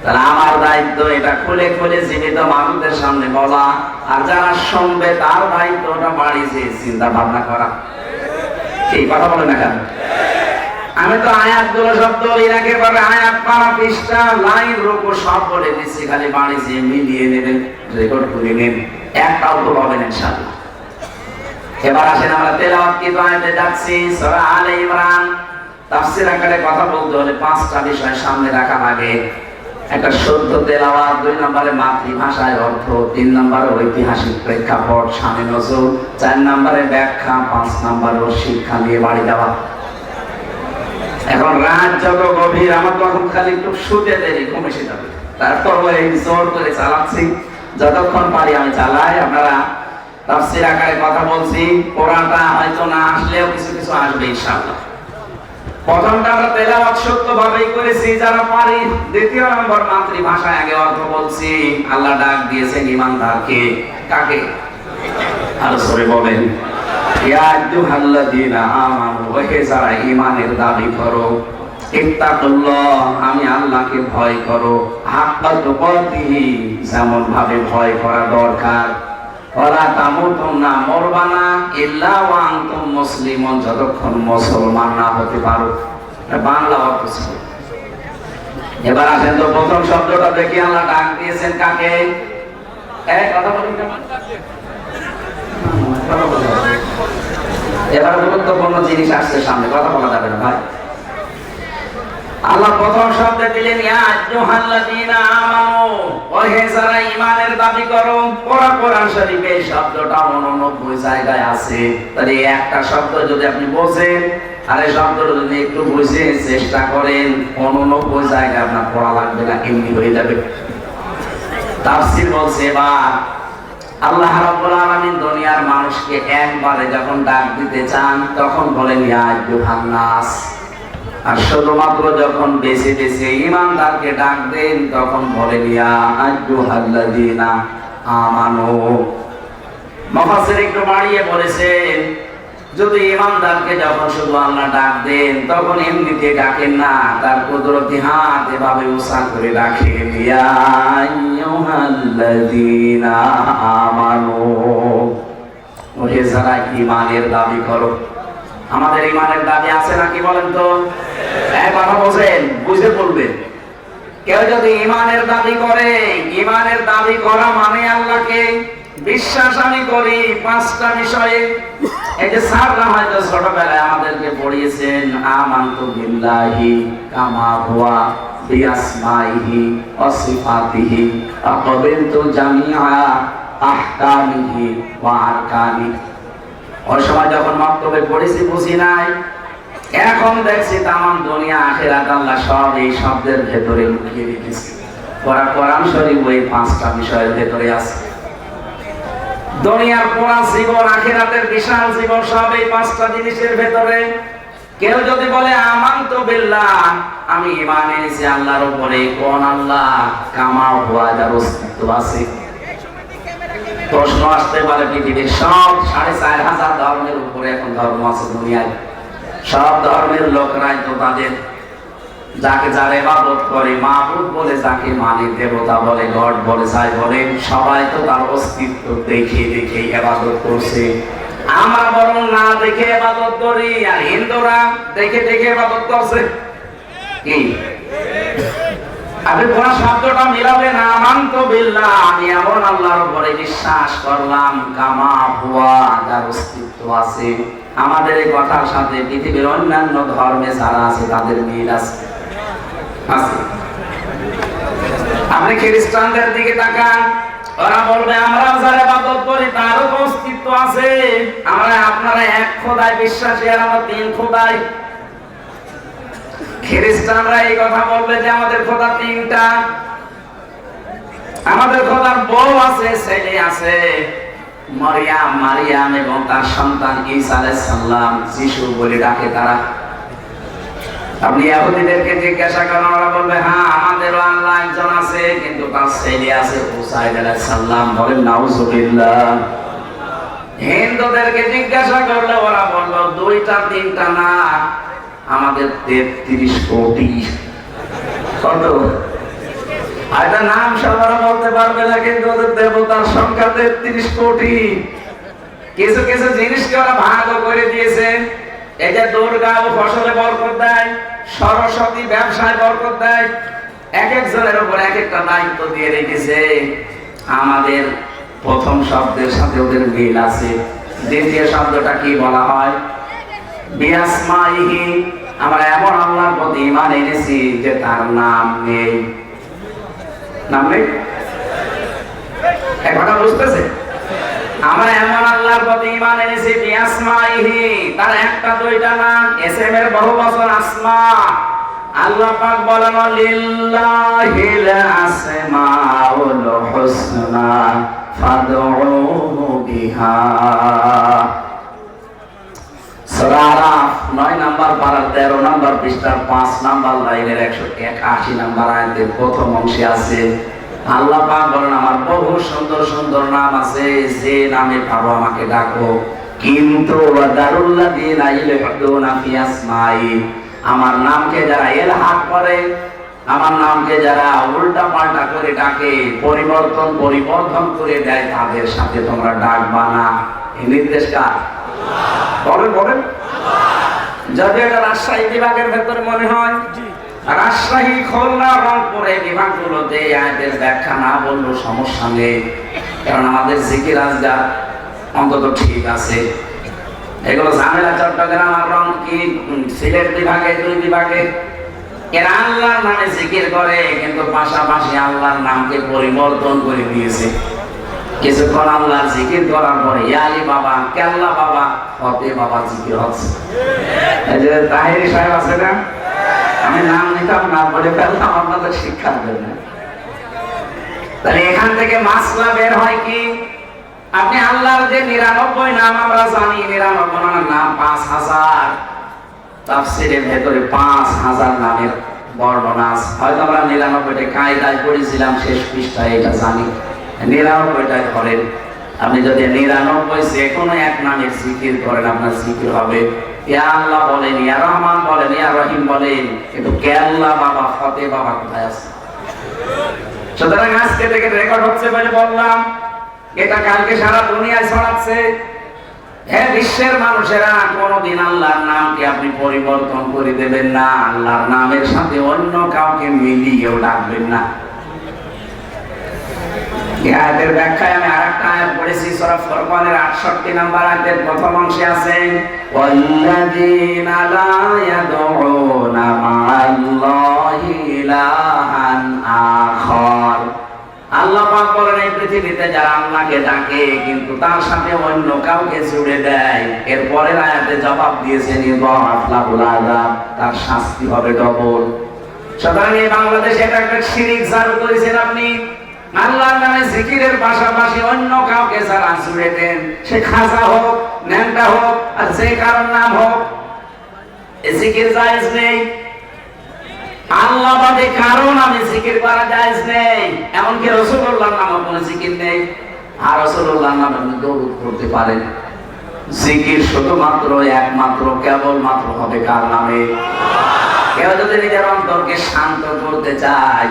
তাহলে আমার দায়িত্ব এটা খুলে খুলে জীবিত মানুষদের সামনে বলা, আর যারা শুনবে তার দায়িত্ব ওটা বাড়ি যেয়ে চিন্তা ভাবনা করা। কি কথা বলে না কেন? আমি তো আয়াতগুলো সব দলিল একেবারে আয়াত পারা পৃষ্ঠা লাইন রুকু সব বলে দিচ্ছি, খালি বাড়ি যেয়ে মিলিয়ে নেবেন, রেকর্ড করে নেন, একটাও তো পাবেন ইনশাআল্লাহ। এবার আসেন আমরা তেলাওয়াতকৃত আয়াতে যাচ্ছি, সূরা আলে ইমরান। তাফসীর আকারে কথা বলতে হলে 5টা বিষয় সামনে রাখা লাগে। একটা শুদ্ধ তেলাওয়াত, 2 নম্বরে মাতৃভাষায় অর্থ, 3 নম্বরে ঐতিহাসিক প্রেক্ষাপট শানে নজুল, 4 নম্বরে ব্যাখ্যা, 5 নম্বরে শিক্ষা নিয়ে বাড়ি যাওয়া। এখন রাত যত গভীর, আমার তখন খালি একটু শুতে দেরি, কমেছে যাবে, তারপর এই জোর করে চালাচ্ছি, যতক্ষণ পারি আমি চালাই। আপনারা তাফসীর আকারে কথা বলছি, কোরআনটা হয়তো না আসলেও কিছু কিছু আসবে ইনশাআল্লাহ। প্রথমটা আমরা তেলাওয়াত সত্যভাবেই করেছি যারা পারি। দ্বিতীয় নম্বর মাতৃভাষায় আগে অর্থ বলছি। আল্লাহ ডাক দিয়েছেন ঈমানদারকে, কাকে? আর সরে বলেন, ইয়া আইয়ুহাল্লাযীনা আমানু, হে যারা ঈমানের দাবি করো, ইত্তাকুল্লাহ, আমি আল্লাহকে ভয় করো, হাক্কা তুকাতিহি, যেমন ভাবে ভয় করা দরকার। ওয়ালা তামুতুন্না, মরবা না, ইল্লা ওয়া আনতুম মুসলিমুন, যতক্ষণ মুসলমান না হতে পারো। বাংলা অর্থ ছিল। এবার আসেন তো প্রথম শব্দটা দেখি, আল্লাহ ডাক দিয়েছেন কাকে? কথা বলুন। এবার গুরুত্বপূর্ণ জিনিস আসছে সামনে, কথা বলা যাবে না ভাই। আল্লাহ প্রথম শব্দ দিলেন ইয়া আইয়ুহাল্লাযীনা আমানু, ও হে যারা ঈমানের দাবি করো। কোরআন শরীফে এই শব্দটা 89 জায়গায় আছে। তাহলে একটা শব্দ যদি আপনি বোঝেন আর এই শব্দটা যদি একটু বুঝে চেষ্টা করেন, 89 জায়গায় আপনার পড়া লাগবে না, এমনি হয়ে যাবে। তাফসীর বলছে এবার আল্লাহ রাব্বুল আলামিন দুনিয়ার মানুষকে একবারে যখন ডাক দিতে চান তখন বলেন ইয়া আইয়ুহান নাস, আর শুধুমাত্র যখন বেশি বেশি ঈমানদারকে ডাক দেন তখন বলেন ইয়া আইয়ুহাল্লাযীনা আমানু। মুফাসসির একটু বাড়িয়ে বলেছেন, যদি ঈমানদারকে যখন শুধু আল্লাহ ডাক দেন তখন এমনিতে ডাকেন না, তার কুদরতি হাত এভাবে উঁচা করে রাখেন, ইয়া আইয়ুহাল্লাযীনা আমানু, ওহে যারা ঈমানের দাবি করো। আমাদের ঈমানের দাবি আছে নাকি বলেন তো? এক কথা বলেন, বুঝে বলবেন। কেউ যদি ঈমানের দাবি করে, ঈমানের দাবি করা মানে আল্লাহকে বিশ্বাস আমি করি 5টা বিষয়ে। এই যে স্যাররা হয়তো ছোটবেলায় আমাদেরকে পড়িয়েছেন, আমানতু বিল্লাহি কামা হুয়া বিআসমাইহি ওয়া সিফাতিহি আকাবিলতু জামিআ আহকামিহি ওয়া আরকানিহি। ওই সময় যখন মক্তবে পড়েছি বুঝি নাই, এখন দেখছি তামাম দুনিয়া আখিরাত আল্লাহ সব এই শব্দের ভেতরে লুকিয়ে রেখেছে। কোরআন শরীফ ওই 5টা বিষয়ের ভেতরে আছে। দুনিয়ার পুরা জীবন, আখিরাতের বিশাল জীবন, সব এই পাঁচটা জিনিসের ভেতরে। কেউ যদি বলে আমানতু বিল্লাহ, আমি ঈমান এনেছি আল্লাহর উপরে, কোন আল্লাহ? কামা হুয়া, যার অস্তিত্ব আছে। প্রশ্ন আসতে পারে পৃথিবীর সব 4500 ধর্মের উপরে এখন ধর্ম আছে দুনিয়ায়, সব ধর্মের লোকরাই তো তাদের যাকে যার ইবাদত করে মাবুদ বলে, যাকে মানে দেবতা বলে, গড বলে, যাই বলে, সবাই তো তার অস্তিত্ব দেখে দেখে ইবাদত করছে। আমরা বরং না দেখে ইবাদত করি, আর হিন্দুরা দেখে দেখে ইবাদত করছে। কি আপনি কোন শব্দটা মিলাবেন? আমানতু বিল্লাহ, আমি এমন আল্লাহর উপরে বিশ্বাস করলাম, কামা হুয়া, যার অস্তিত্ব আছে। আমাদের এই কথার সাথে পৃথিবীর অন্যান্য ধর্মে যারা আছে তাদের মিল আছে। আপনি খ্রিস্টানদের দিকে তাকান, ওরা বলবে আমরা যারা ইবাদত করি তারও অস্তিত্ব আছে, আমরা আপনারা এক খোদায় বিশ্বাসী, আর আমরা তিন খোদায়। খ্রিস্টানরা এই কথা বলবে যে আমাদের খোদা তিনটা, আমাদের খোদার বউ আছে, ছেলে আছে, মারিয়াম এবং তার সন্তান ঈসা আলাইহিস সালাম, যিশু বলে ডাকে তারা। আপনি ইহুদিদেরকে জিজ্ঞাসা করেন, ওরা বলবে হ্যাঁ আমাদেরও আল্লাহ একজন আছে, কিন্তু তার ছেলে আছে উসাইদ আলাইহিস সালাম। বলেন নাউজুবিল্লাহ। হিন্দুদেরকে জিজ্ঞাসা করলে ওরা বললো দুইটা তিনটা না, আমাদের 33 কোটি। কত? এটা নাম সবাই বলতে পারবে না, কিন্তু ওদের দেবতার সংখ্যা 33 কোটি। কিছু কিছু জিনিসকে ওরা ভাগ করে দিয়েছে। এই যে দুর্গা ও ফসলে বরকত দেয়, সরস্বতী ব্যবসায় বরকত দেয়, এক একজনের উপর এক একটা দায়িত্ব দিয়ে রেখেছে। আমাদের প্রথম শব্দের সাথে ওদের মিল আছে। দ্বিতীয় শব্দটা কি বলা হয়? বিআসমাইহি, আমরা এমন আল্লাহর প্রতি ঈমান এনেছি যে তার নাম নেই। নাম নেই? একটা বুঝতেছে? আমরা এমন আল্লাহর প্রতি ঈমান এনেছি বিআসমাইহি, তার একটা দুইটা না, ইসম এর বহু বচন আসমা। আল্লাহ পাক বলেন লিল্লাহিল আসমাউল হুসনা ফাদউহু বিহা। সূরা আরাফ 9 নম্বর পারার 13 নম্বর পৃষ্ঠার 5 নম্বর লাইনের 181 নম্বর আয়াতের প্রথম অংশে আছে আল্লাহ পাক বলেন আমার বহু সুন্দর সুন্দর নাম আছে, যে নামে পারো আমাকে ডাকো। কিন্তু ওয়াদারুল্লাযিনা ইলহাদুনা ফি আসমাই, আমার নামকে যারা ইলহাদ করে, আমার নামকে যারা উল্টা পাল্টা করে ডাকে, পরিবর্তন করে দেয়, তাদের সাথে তোমরা ডাকবা না। এই নির্দেশ কার? বলেন। যদি এটা রাজশাহী বিভাগের ভেতরে মনে হয়, রাজশাহী, খুলনা, রংপুরে বিভাগগুলোতে আয়াতের ব্যাখ্যা না বললেও সমস্যা নেই, কারণ আমাদের জিকির আজগার অন্তত ঠিক আছে। এগুলো ঝামেলা চট্টগ্রাম আর সিলেট বিভাগে, দুই বিভাগে এরা আল্লাহর নামে জিকির করে, কিন্তু পাশাপাশি আল্লাহর নামকে পরিবর্তন করে দিয়েছে। কিছুক্ষণ আল্লাহর জিকির করার পরে ইয়ালি বাবা, কেল্লা বাবা, ফতে বাবা জিকির হচ্ছে। এই যে তাহিরি সাহেব আছে না, আমি নাম নিতাম না, বলে ফেললাম আপনাদের শিক্ষার জন্য। তাহলে এখান থেকে মাসলা বের হয় কি? আপনি আল্লাহর যে 99 নাম আমরা জানি, 99 নাম 5000, তাফসীরের ভেতরে 5000 নামের বর্ণনা আছে। হয়তো আমরা 99টা কায়দায় পড়েছিলাম, শেষ পৃষ্ঠায় এটা জানি। 99টা করেন। আপনি যদি 99 যে কোনো এক নামের জিকির করেন, আপনার জিকির হবে। ইয়া আল্লাহ বলেন, ইয়া রহমান বলেন, ইয়া রহিম বলেন, কিন্তু কেল্লা বাবা, ফতে বাবা কোথায় আছে? সুতরাং আজকে থেকে রেকর্ড হচ্ছে বলে বললাম, এটা কালকে সারা দুনিয়ায় ছড়াচ্ছে। হ্যাঁ, বিশ্বের মানুষেরা কোনদিন আল্লাহর নামকে আপনি পরিবর্তন করে দেবেন না, আল্লাহর নামের সাথে অন্য কাউকে মিলিয়েও ডাকবেন না। এই আয়াতের ব্যাখ্যায় আমি আরেকটা আয়াত পড়েছি, সূরা ফুরকানের 68 নম্বর আয়াতের প্রথম অংশে আছে ওয়াল্লাযীনা লা ইয়াদউনা মা'আল্লাহি ইলাহান আখার। আল্লাহ পাক বলেন এই পৃথিবীতে যারা আল্লাহকে ডাকে কিন্তু তার সাথে অন্য কাউকে জুড়ে দেয়, এর পরের আয়াতে জবাব দিয়েছেন ইদাফলাহুল আযাব, তার শাস্তি হবে ডবল। সুতরাং এই বাংলাদেশে এটা একটা শিরক চালু করেছেন আপনি। আল্লাহর নামে জিকিরের পাশাপাশি অন্য কাউকে যারা জুড়ে দেন, সে খাজা হোক, ন্যাংটা হোক, আর যে কারোর নাম হোক, এই জিকির জায়েজ নেই। আল্লাহ বাদে কারো নামে জিকির করা জায়েজ নেই। এমনকি রাসূলুল্লাহর নামে কোনো জিকির নেই। আর রাসূলুল্লাহর নামে আপনি দরুদ পড়তে পারেন। জিকির শুধুমাত্র একমাত্র কেবলমাত্র হবে কার নামে? কেউ যদি নিজের অন্তরকে শান্ত করতে চায়,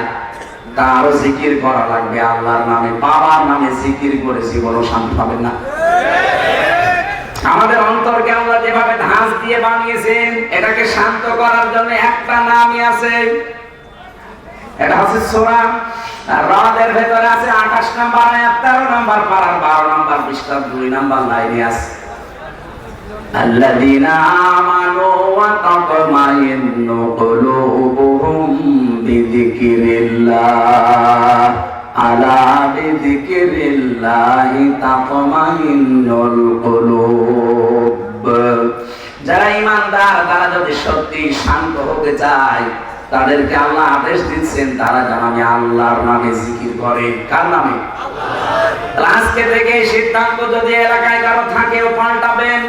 তারও জিকির করা লাগবে আল্লাহর নামে। বাবার নামে জিকির করে জীবনও শান্তি পাবেন না। আমাদের অন্তরকে আল্লাহ যেভাবে ধাঁচ দিয়ে বানিয়েছেন, এটাকে শান্ত করার জন্য একটা নামই আছে, এটা হচ্ছে সূরা রাদের ভেতরে আছে 28 নাম্বার আয়াত, 13 নাম্বার পারার 12 নাম্বার পৃষ্ঠার 2 নাম্বার লাইনে আছে, আল্লাযীনা আমানু ওয়া তাতমাইন্নু কুলুবুহুম বিযিকরিল্লাহ আলা বিযিকরিল্লাহি তাতমাইন্নুল কুলুব। যারা ঈমানদার, তারা যদি সত্যি শান্ত হতে চায়, তাদেরকে আল্লাহ আদেশ দিচ্ছেন তারা যেন আমি আল্লাহর নামে জিকির করে। কার নামে? আল্লাহ। আজকে থেকে সিদ্ধান্ত যদি এলাকায় কারো থাকে, ও পাল্টাবেন।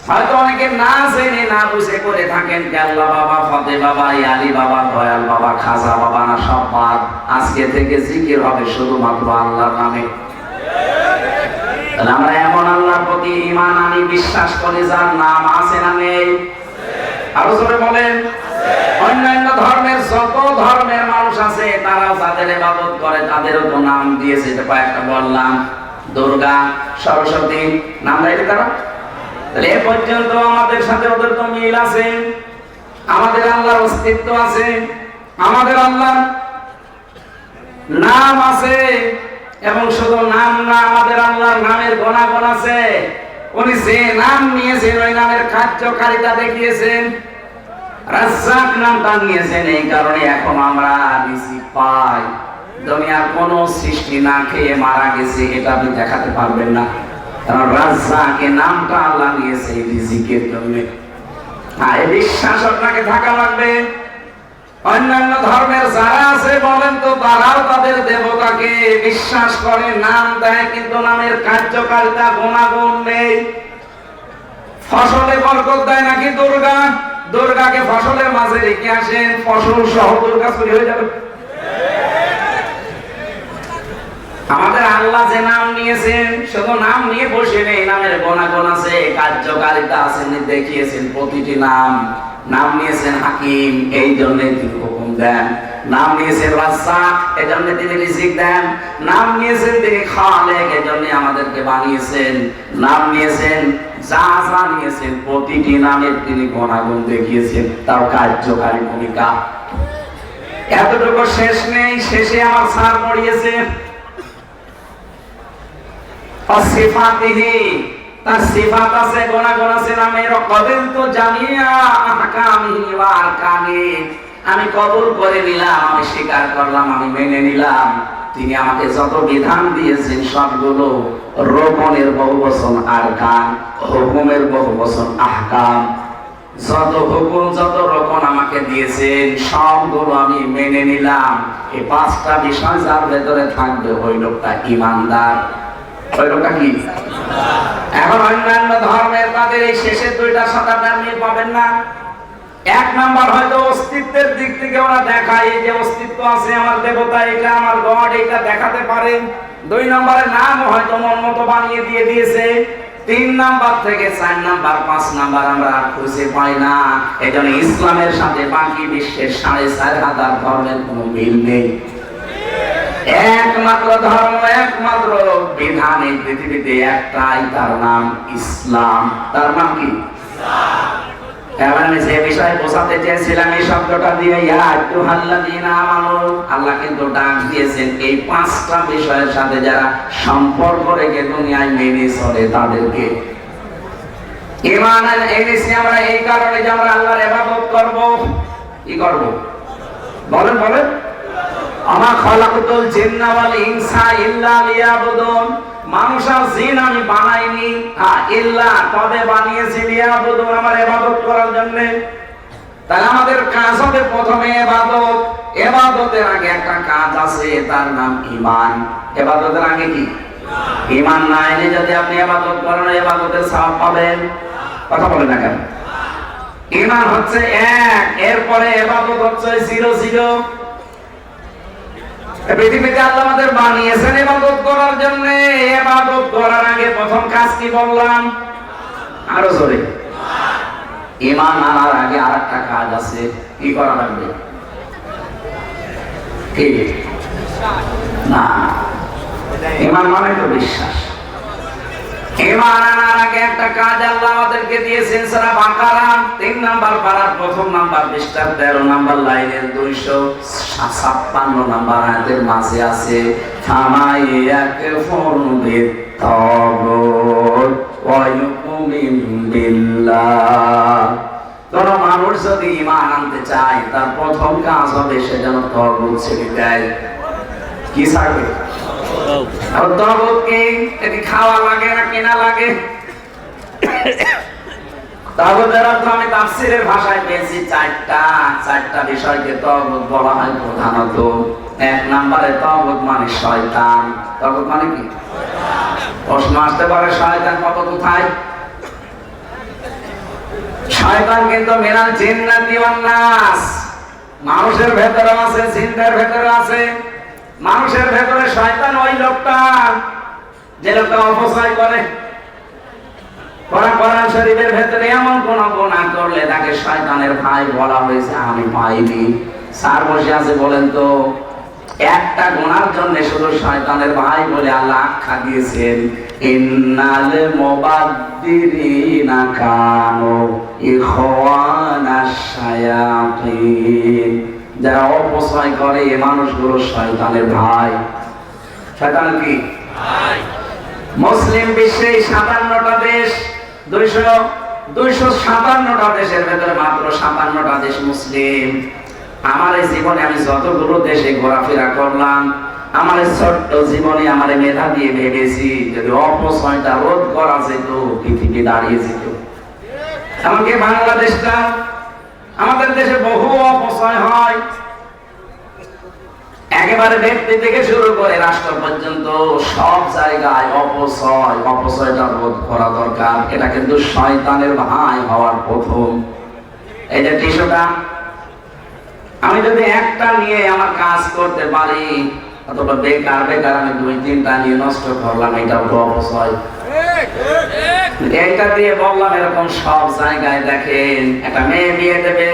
হয়তো অনেকে না জেনে না বুঝে করে থাকেন, আল্লাহ বাবা, ফতে বাবা, আলী বাবা, দয়াল বাবা, খাজা বাবা, না সব বাদ। আজকে থেকে জিকির হবে শুধুমাত্র আল্লাহর নামে। আমরা এমন আল্লাহর প্রতি ঈমান আনি, বিশ্বাস করি যার নাম আছে না নেই? আরো জোরে বলেন। অন্যান্য ধর্মের যত ধর্মের মানুষ আছে, তারা যাদের ইবাদত করে তাদেরও তো নাম দিয়েছে। এটা কয়েকটা বললাম, দুর্গা, সরস্বতী, নাম দেয় তারা। তাহলে এ পর্যন্ত আমাদের সাথে ওদের তো মিল আছে। আমাদের আল্লাহর অস্তিত্ব আছে, আমাদের আল্লাহর নাম আছে, এবং শুধু নাম না, আমাদের আল্লাহর নামের গুণাগুণ আছে। উনি যে নাম নিয়েছেন, ওই নামের কার্যকারিতা দেখিয়েছেন। রাজ্জাক নামটা নিয়েছেন এই কারণে এখন আমরা রিজিক পাই। দুনিয়ার কোন সৃষ্টি না খেয়ে মারা গেছে, এটা আপনি দেখাতে পারবেন না। কারণ রাজ্জাক নামটা আল্লাহ নিয়েছে রিজিকের জন্য। আর এই বিশ্বাস আপনাকে থাকা লাগবে। অন্যান্য ধর্মের যারা আছে বলেন তো, তারাও তাদের দেবতাকে বিশ্বাস করে, নাম দেয়, কিন্তু নামের কার্যকারিতা গুণাগুণ নেই। ফসলে বরকত দেয় নাকি দুর্গা? দুর্গাকে ফসলের মাঝে রেখে আসেন, ফসল সহ দুর্গা চুরি হয়ে যাবে। আমাদের আল্লাহ যে নাম নিয়েছেন, শুধু নাম নিয়ে বসে নেই, নামের গুণাগুণ আছে, কার্যকারিতা আছে, দেখিয়েছেন প্রতিটি নাম। নাম নিয়েছেন হাকিম, এই জন্য তিনি হুকুম দেন। নাম নিয়েছেন রাজ্জাক, এই জন্য তিনি রিজিক দেন। নাম নিয়েছেন তিনি খালেক, এই জন্য আমাদেরকে বানিয়েছেন। নাম নিয়েছেন, যা যা নিয়েছেন, প্রতিটি নামের তিনি গুণাগুণ দেখিয়েছেন, তার কার্যকারী ভূমিকা। এতটুকু শেষ নেই, শেষে আমার স্যার পড়িয়েছে তার সিফাত আছে, গুণাগুণ আছে, নামের কবিল তো জানিয়া আহকামিহি ওয়া আরকানি। আমি কবুল করে নিলাম, আমি স্বীকার করলাম, আমি মেনে নিলাম। তিনি আমাকে যত বিধান দিয়েছেন সবগুলো রোকনের বহুবচন আরকান, হুকুমের বহুবচন আহকাম। যত হুকুম, যত রোকন আমাকে দিয়েছেন সবগুলো আমি মেনে নিলাম। এই পাঁচটা বিষয় যার ভেতরে থাকবে, ওই লোকটা ঈমানদার। ওই লোকটা কি? এখন অন্যান্য ধর্মের তাদের এই শেষের দুইটা সাথে আপনি পাবেন না। এক নাম্বার হয়তো অস্তিত্বের দিক থেকে ওরা দেখায়, এই যে অস্তিত্ব আছে, আমার দেবতা এটা, আমার গড এটা দেখাতে পারে। দুই নম্বরের নাম হয়তো মন মতো বানিয়ে দিয়ে দিয়েছে। 3 নাম্বার থেকে 4 নাম্বার 5 নাম্বার আমরা খুঁজে পাই না। এজন্য ইসলামের সাথে বাকি বিশ্বের 4,500 ধর্মের কোনো মিল নেই। একমাত্র ধর্ম, একমাত্র বিধান এই পৃথিবীতে একটাই, তার নাম ইসলাম। তার নাম কি? আমি যে বিষয় বোঝাতে চেয়েছিলাম এই শব্দটা দিয়ে, আল্লাহ কিন্তু ডাক দিয়েছেন এই 5টা বিষয়ের সাথে যারা সম্পর্ক রেখে দুনিয়ায় মেনে চলে তাদেরকে। ঈমান এনেছি আমরা এই কারণে যে আমরা আল্লাহর ইবাদত করব। কি করব? বলেন বলেন। আমা খালাকুতুল জিন্না ওয়াল ইনসা ইল্লা লিয়াবুদুন। মানুষ আর জিন আমি বানাইনি, ইল্লা তবে বানিয়েছি লিয়াবুদুন, আমার ইবাদত করার জন্য। তাহলে আমাদের কাজ হবে প্রথমে ইবাদত। ইবাদতের আগে একটা কাজ আছে, তার নাম ঈমান। ইবাদতের আগে কি? ঈমান না এনে যদি আপনি ইবাদত করেন, ইবাদতের সওয়াব পাবেন? কথা বলেন না কেন? ঈমান হচ্ছে এক, এরপরে ইবাদত হচ্ছে 00। পৃথিবীতে আল্লাহ আমাদের বানিয়েছেন ইবাদত করার জন্য। ইবাদত করার আগে প্রথম কাজ কি বললাম? আরো জোরে। ঈমান আনার আগে আরেকটা কাজ আছে, কি করা লাগবে? কি? না, ঈমান মানে তো বিশ্বাস। ঈমান আনার আগে একটা কাজ আল্লাহ আমাদেরকে দিয়েছেন। সূরা বাকারা 3 নাম্বার পারার প্রথম নাম্বার পৃষ্ঠা 13 নাম্বার লাইনের 256 নাম্বার আয়াতের মাঝে আছে, ফামাইয়াকফুরু বিত-তাগুত ওয়া ইউমিন বিল্লাহ। কোন মানুষ যদি ঈমান আনতে চায়, তার প্রথম কাজ হবে সে যেন তাগুত ছেড়ে দেয়। কি ছাড়বে? তাগুত কি? এটি খাওয়া লাগে না কেনা লাগে? তাগুতের অর্থ আমি তাফসীরের ভাষায় পেয়েছি চারটা বিষয়কে তাগুত বলা হয় প্রধানত। 1 নম্বরে তাগুত মানে শয়তান। তাগুত মানে কি? প্রশ্ন আসতে পারে, শয়তান পাবো কোথায়? শয়তান কিন্তু মিনাল জিন্নাতি ওয়ান নাস, মানুষের ভেতরে আছে, জিনদের ভেতরে আছে। মানুষের ভেতরে শয়তান ওই লোকটা যে লোকটা অপচয় করে। কোরআন শরীফের ভেতরে এমন কোন গুনাহ করলে তাকে শয়তানের ভাই বলা হয়েছে, আমি পাইনি। স্যার বসে আছে, বলেন তো একটা গুনার জন্য শুধু শয়তানের ভাই বলে আল্লাহ আখ্যা দিয়েছেন, ইন্নাল মুবাদ্দিরিনা কানু ইখওয়ানাশ শায়াতিন। যারা অপচয় করে এই মানুষগুলো শয়তানের ভাই। শয়তান কি ভাই? মুসলিম বিশ্বে 57টা দেশ, 257টা দেশের ভেতরে মাত্র 57টা দেশ মুসলিম। আমার এই জীবনে আমি যতগুলো দেশে ঘোরাফেরা করলাম, আমার এই ছোট্ট জীবনে আমার মেধা দিয়ে ভেবেছি যদি অপচয়টা রোধ করা যেত, পৃথিবী দাঁড়িয়ে যেত। এমনকি বাংলাদেশটা, আমাদের দেশে বহু অপচয় হয়, একেবারে ব্যক্তি থেকে শুরু করে রাষ্ট্র পর্যন্ত সব জায়গায় অপচয়টা রোধ করা দরকার। এটা কিন্তু শয়তানের ভাই হওয়ার প্রথম। এই যে টিস্যুটা, আমি যদি একটা নিয়ে আমার কাজ করতে পারি, অথবা বেকার আমি 2-3টা নিয়ে নষ্ট করলাম, এটা হলো অপচয়। এইটা দিয়ে বললাম, এরকম সব জায়গায় দেখেন, একটা মেয়ে বিয়ে দেবে,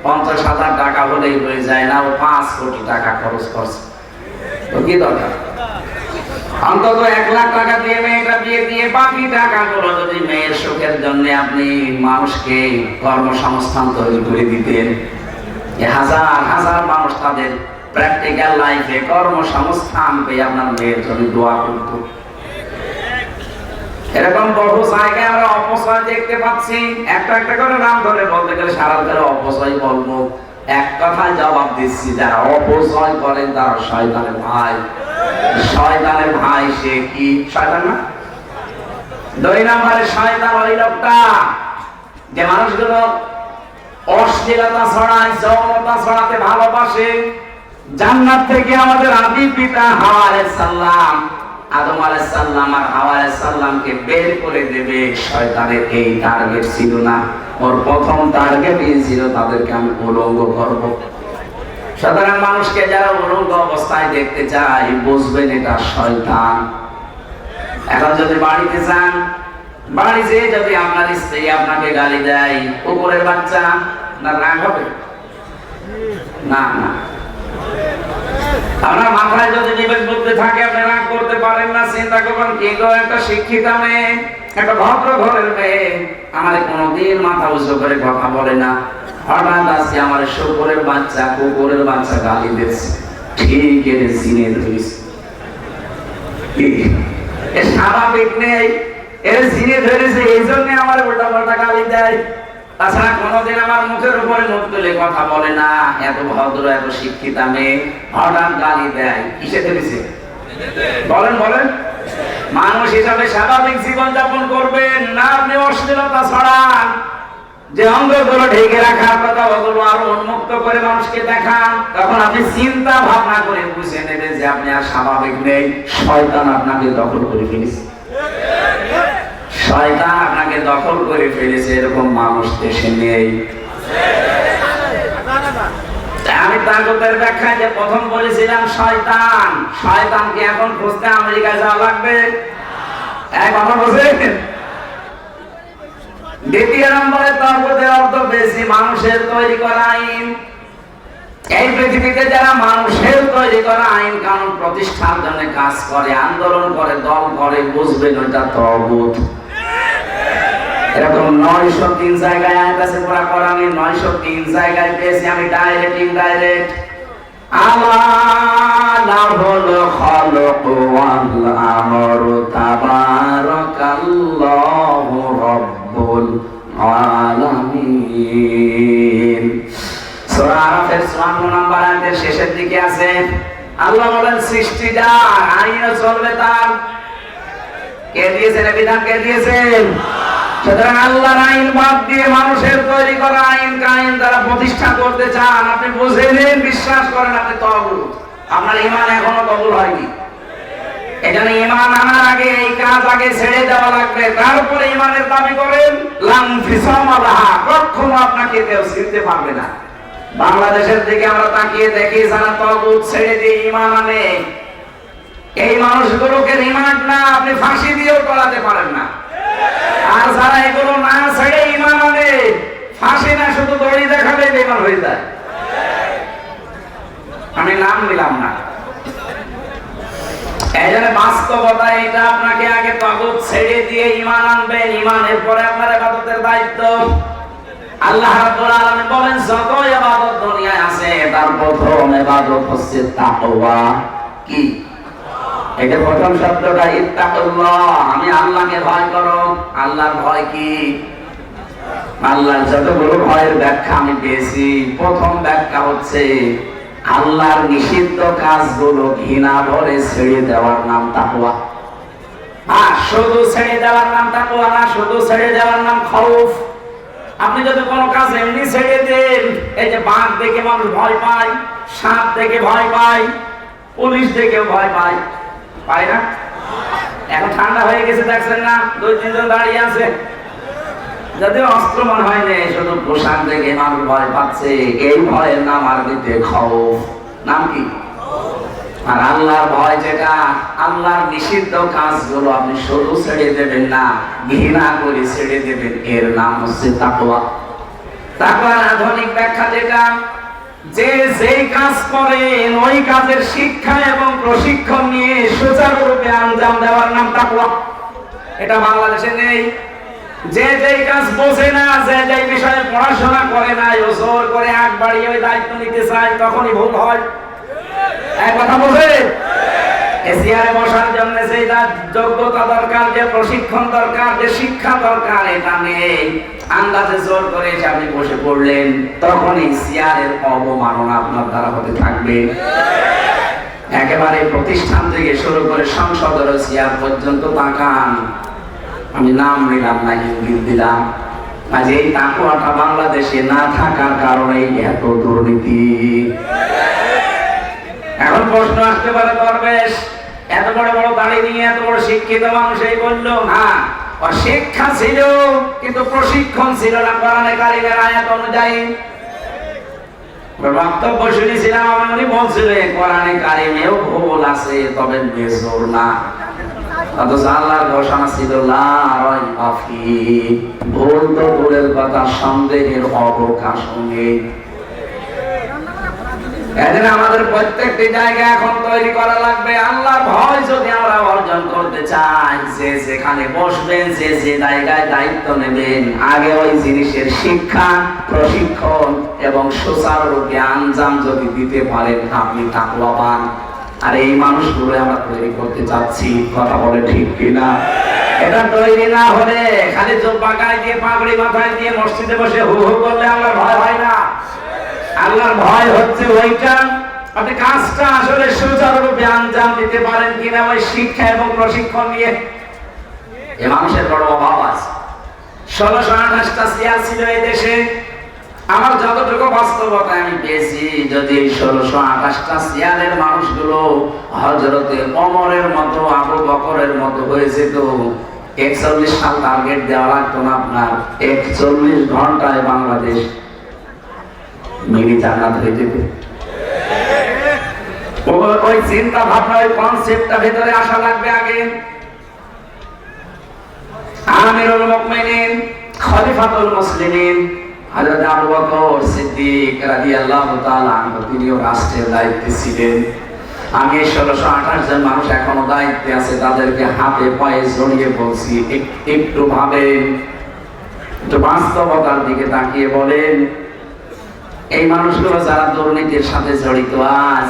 50,000 টাকা হলেই হয়ে যায় না, ও 5 কোটি টাকা খরচ করছে। তো কি দরকার? অন্তত 1 লাখ টাকা দিয়ে মেয়েটা বিয়ে দিয়ে বাকি টাকাগুলো যদি মেয়ের সুখের জন্য আপনি মানুষকে কর্মসংস্থান তৈরি করে দিতেন, হাজার হাজার মানুষ তাদের প্র্যাকটিক্যাল লাইফে কর্মসংস্থান পেয়ে আপনার মেয়ের জন্য দোয়া করত। এরকম বহু জায়গায় আমরা অপচয় দেখতে পাচ্ছি। একটা একটা করে নাম ধরে বলতে গেলে সারা ধরে অপচয় বলবো। এক কথায় জবাব দিচ্ছি, যারা অপচয় করেন তারা শয়তানের ভাই। শয়তানের ভাই সে কি? শয়তান না? 2 নম্বরে শয়তান ওই লোকটা যে মানুষগুলো অশ্লীলতা ছড়ায়, যৌনতা ছড়াতে ভালোবাসে। জান্নাত থেকে আমাদের আদি পিতা হাওয়া আলাইহিস সালাম, আদম আলাইহিস সালাম আর হাওয়া আলাইহিস সালামকে বের করে দেবে। শয়তানের এই টার্গেট ছিল না, ওর প্রথম টার্গেটই ছিল তাদেরকে আমি উলঙ্গ করব। সাধারণ মানুষকে যারা উলঙ্গ অবস্থায় দেখতে চায়, বুঝবেন এটা শয়তান। এখন যদি বাড়িতে যান, বাড়ি যেয়ে যদি আপনার স্ত্রী আপনাকে গালি দেয়, কুকুরের বাচ্চা, না রাগ হবে? না না। আপনার মাথায় যদি বিবেক বুদ্ধি থাকে, আপনি রাগ করতে পারেন না। চিন্তা করবেন, কি গো, একটা শিক্ষিতা মেয়ে, একটা ভদ্র ঘরের মেয়ে, আমার কোনোদিন মাথা উঁচু করে কথা বলে না, হঠাৎ আজকে আমার শুকুরের বাচ্চা, কুকুরের বাচ্চা গালি দিচ্ছে, ঠিক এর চিনে ধরেছে। এর স্বাভাবিক নেই, এর চিনে ধরেছে, এই জন্য আমার উল্টা পাল্টা গালি দেয়। তাছাড়া কোনোদিন আমার মুখের উপরে মুখ তুলে কথা বলে না। এত ভদ্র, এত শিক্ষিতা মেয়ে হঠাৎ গালি দেয়, কিসে ধরেছে? বলেন বলেন। মানুষ হিসাবে স্বাভাবিক জীবন যাপন করবেন না, আপনি অশ্লীলতা ছড়ান, যে অঙ্গগুলো ঢেকে রাখার কথা ওগুলো আরো উন্মুক্ত করে মানুষকে দেখান, তখন আপনি চিন্তা ভাবনা করে বুঝে নেবেন যে আপনি আর স্বাভাবিক নেই, শয়তান আপনাকে দখল করে ফেলেছে। শয়তান আপনাকে দখল করে ফেলেছে, এরকম মানুষ দেশে নেই। আমি তাগুতের ব্যাখ্যায় যে প্রথম বলেছিলাম শয়তান, শয়তানকে এখন খুঁজতে আমেরিকায় যাওয়া লাগবে, এক কথা বলছেন। দ্বিতীয় নম্বরে তাগুতের অর্থ বেশি মানুষের তৈরি করা আইন। এই পৃথিবীতে যারা মানুষের তৈরি করা আইন কানুন প্রতিষ্ঠার জন্য কাজ করে, আন্দোলন করে, দল করে, বুঝবেন ওইটা তাগুত। এরকম 903 জায়গায় আয়াত আছে পুরা কোরআনে, 903 জায়গায় পেয়েছি আমি ডাইরেক্ট ইনডাইরেক্ট। আলা লাহুল খালকু ওয়াল আমরু তাবারাকাল্লাহু রাব্বুল আলামিন। সূরা আরাফের 54 নম্বর আয়াতের শেষের দিকে আছে আল্লাহ বলেন সৃষ্টি যার, আইনও চলবে তার। কে দিয়েছেন বিধান? কে দিয়েছেন? সুতরাং আল্লাহর আইন বাদ দিয়ে মানুষের তৈরি করা আইন কায়েম যারা প্রতিষ্ঠা করতে চান, আপনি বুঝে নেন, বিশ্বাস করেন আপনি তাগুত। আপনার ঈমান এখনো কবুল হয়নি। এখানে ঈমান আনার আগে এই কাজ আগে ছেড়ে দেওয়া লাগবে, তারপরে ঈমানের দাবি করেন। লাম ফিসামা লাহা, কখনো আপনাকে কেউ ছিঁড়তে পারবে না। বাংলাদেশের দিকে আমরা তাকিয়ে দেখি যারা তাগুত ছেড়ে দিয়ে ঈমান আনে, এই মানুষগুলোকে রিমান্ড না আপনি ফাঁসি দিয়েও করাতে পারেন না। আর যারা এগুলো না ছেড়ে ঈমান আনে, ফাঁসি না শুধু দড়ি দেখালে বেঈমান হয়ে যায়। আমি নাম নিলাম না। এই জন্য বাস্তবতা এটা, আপনাকে আগে তাগুত ছেড়ে দিয়ে ঈমান আনবেন, ঈমানের পরে আপনার ইবাদতের দায়িত্ব। আল্লাহ রাব্বুল আলামিন বলেন যত ইবাদত দুনিয়ায় আছে তার প্রথম ইবাদত হচ্ছে তাকওয়া। কি? এটা প্রথম শব্দটা ইত্তাকুল্লাহ, আমি আল্লাহকে ভয় করো। আল্লাহর ভয় কি? আল্লাহর যতগুলো ভয়ের ব্যাখ্যা আমি পেয়েছি, প্রথম ব্যাখ্যা হচ্ছে আল্লাহর নিষিদ্ধ কাজগুলো ঘৃণা ভরে ছেড়ে দেওয়ার নাম তাকওয়া। আর শুধু ছেড়ে দেওয়ার নাম তাকওয়া না, শুধু ছেড়ে দেওয়ার নাম খাউফ। আপনি যদি কোনো কাজ এমনি ছেড়ে দেন, এই যে বাঘ দেখে মানুষ ভয় পায়, সাপ দেখে ভয় পায়, পুলিশ দেখে ভয় পায়, পায় না? এখন ঠান্ডা হয়ে গেছে দেখছেন না, 2-3 জন দাঁড়িয়ে আছে, যদিও অস্ত্র মনে হয় না, শুধু পোশাক দেখে মানুষ ভয় পাচ্ছে। এই ভয়ের নাম আরবিতে খাউফ। নাম কি? আর আল্লাহর ভয় যেটা, আল্লাহর নিষিদ্ধ কাজগুলো আপনি শুধু ছেড়ে দেবেন না, ঘৃণা করে ছেড়ে দেবেন, এর নাম হচ্ছে তাকওয়া। তাকওয়ার আধুনিক ব্যাখ্যা যেটা, যে যেই কাজ করেন ওই কাজের শিক্ষা এবং প্রশিক্ষণ নিয়ে সুচারুরূপে আঞ্জাম দেওয়ার নাম তাকওয়া। এটা বাংলাদেশে নেই। যে যেই কাজ বোঝে না, যে যেই বিষয়ে পড়াশোনা করে না, ও জোর করে আগ বাড়িয়ে ওই দায়িত্ব নিতে চায়, তখনই ভুল হয়। এক কথা বলবে, এসিআরে বসার জন্য যে যোগ্যতা দরকার, যে প্রশিক্ষণ দরকার, যে শিক্ষা দরকার, এটা নেই। আন্দাজে জোর করে এসে আপনি বসে পড়লেন, তখনই সিআরের অবমাননা আপনার দ্বারা হতে থাকবে। একেবারে প্রতিষ্ঠান থেকে শুরু করে সংসদের সিআর পর্যন্ত তাকান। আমি নাম নিলাম না, ইঙ্গিত দিলাম। আজ এই তাকওয়াটা বাংলাদেশে না থাকার কারণে এত দুর্নীতি। এখন প্রশ্ন আসতে পারে, দরবেশ এত বড় বড় দাড়ি নিয়ে এত বড় শিক্ষিত মানুষ এই বললো, হ্যাঁ ওর শিক্ষা ছিল কিন্তু প্রশিক্ষণ ছিল না কোরআনে কারিমের আয়াত অনুযায়ী। বক্তব্য শুনেছিলাম, উনি বলছিলেন কোরআনে কারিমেও ভুল আছে, তবে বেজোর না। অথচ আল্লাহর ঘোষণা ছিল লা রাইবা ফীহি, ভুল তো দূরের কথা, সন্দেহের অবকাশ নেই। এজন্য আমাদের প্রত্যেকটি জায়গা এখন তৈরি করা লাগবে। আল্লাহর ভয় যদি আমরা অর্জন করতে চাই, যে যেখানে বসবেন, যে যে জায়গায় দায়িত্ব নেবেন, আগে ওই জিনিসের শিক্ষা, প্রশিক্ষণ এবং সুচারুরূপে আঞ্জাম যদি দিতে পারেন, আপনি তাকওয়াবান। আর এই মানুষগুলো আমরা তৈরি করতে চাচ্ছি, কথা বলে ঠিক কিনা? এটা তৈরি না হলে খালি জোব্বা গায়ে দিয়ে, পাগড়ি মাথায় দিয়ে মসজিদে বসে হু হু করলে আল্লাহর ভয় হয় না। আল্লাহর ভয় হচ্ছে ওইটা আপনি কাজটা আসলে সুচারুরূপে আঞ্জাম দিতে পারেন কিনা, ওই শিক্ষা এবং প্রশিক্ষণ নিয়ে। এ মানুষের বড় অভাব আছে। 1628টা চেয়ার ছিল এই দেশে। আমার যতটুকু বাস্তবতা আমি পেয়েছি, যদি 1628টা চেয়ারের মানুষগুলো হযরতে ওমরের মতো, আবু বকরের মতো হয়ে যেত, 41 সাল টার্গেট দেওয়া লাগতো না আপনার। 41 ঘন্টায় বাংলাদেশ মিনি জান্নাত হয়ে যেত। ওই চিন্তা ভাবনা, ওই কনসেপ্টটা ভেতরে আসা লাগবে আগে। আমিরুল মুমিনিন খলিফাতুল মুসলিমিন হযরত আবু বকর সিদ্দিক রাদিয়াল্লাহু তাআলা আনহু, তিনিও রাষ্ট্রের দায়িত্বে ছিলেন। আমি 1628 জন মানুষ এখনো দায়িত্বে আছে, তাদেরকে হাতে পায়ে জড়িয়ে বলছি, একটু ভাবেন, একটু বাস্তবতার দিকে তাকিয়ে বলেন, এই মানুষগুলো যারা দুর্নীতির সাথে জড়িত, আজ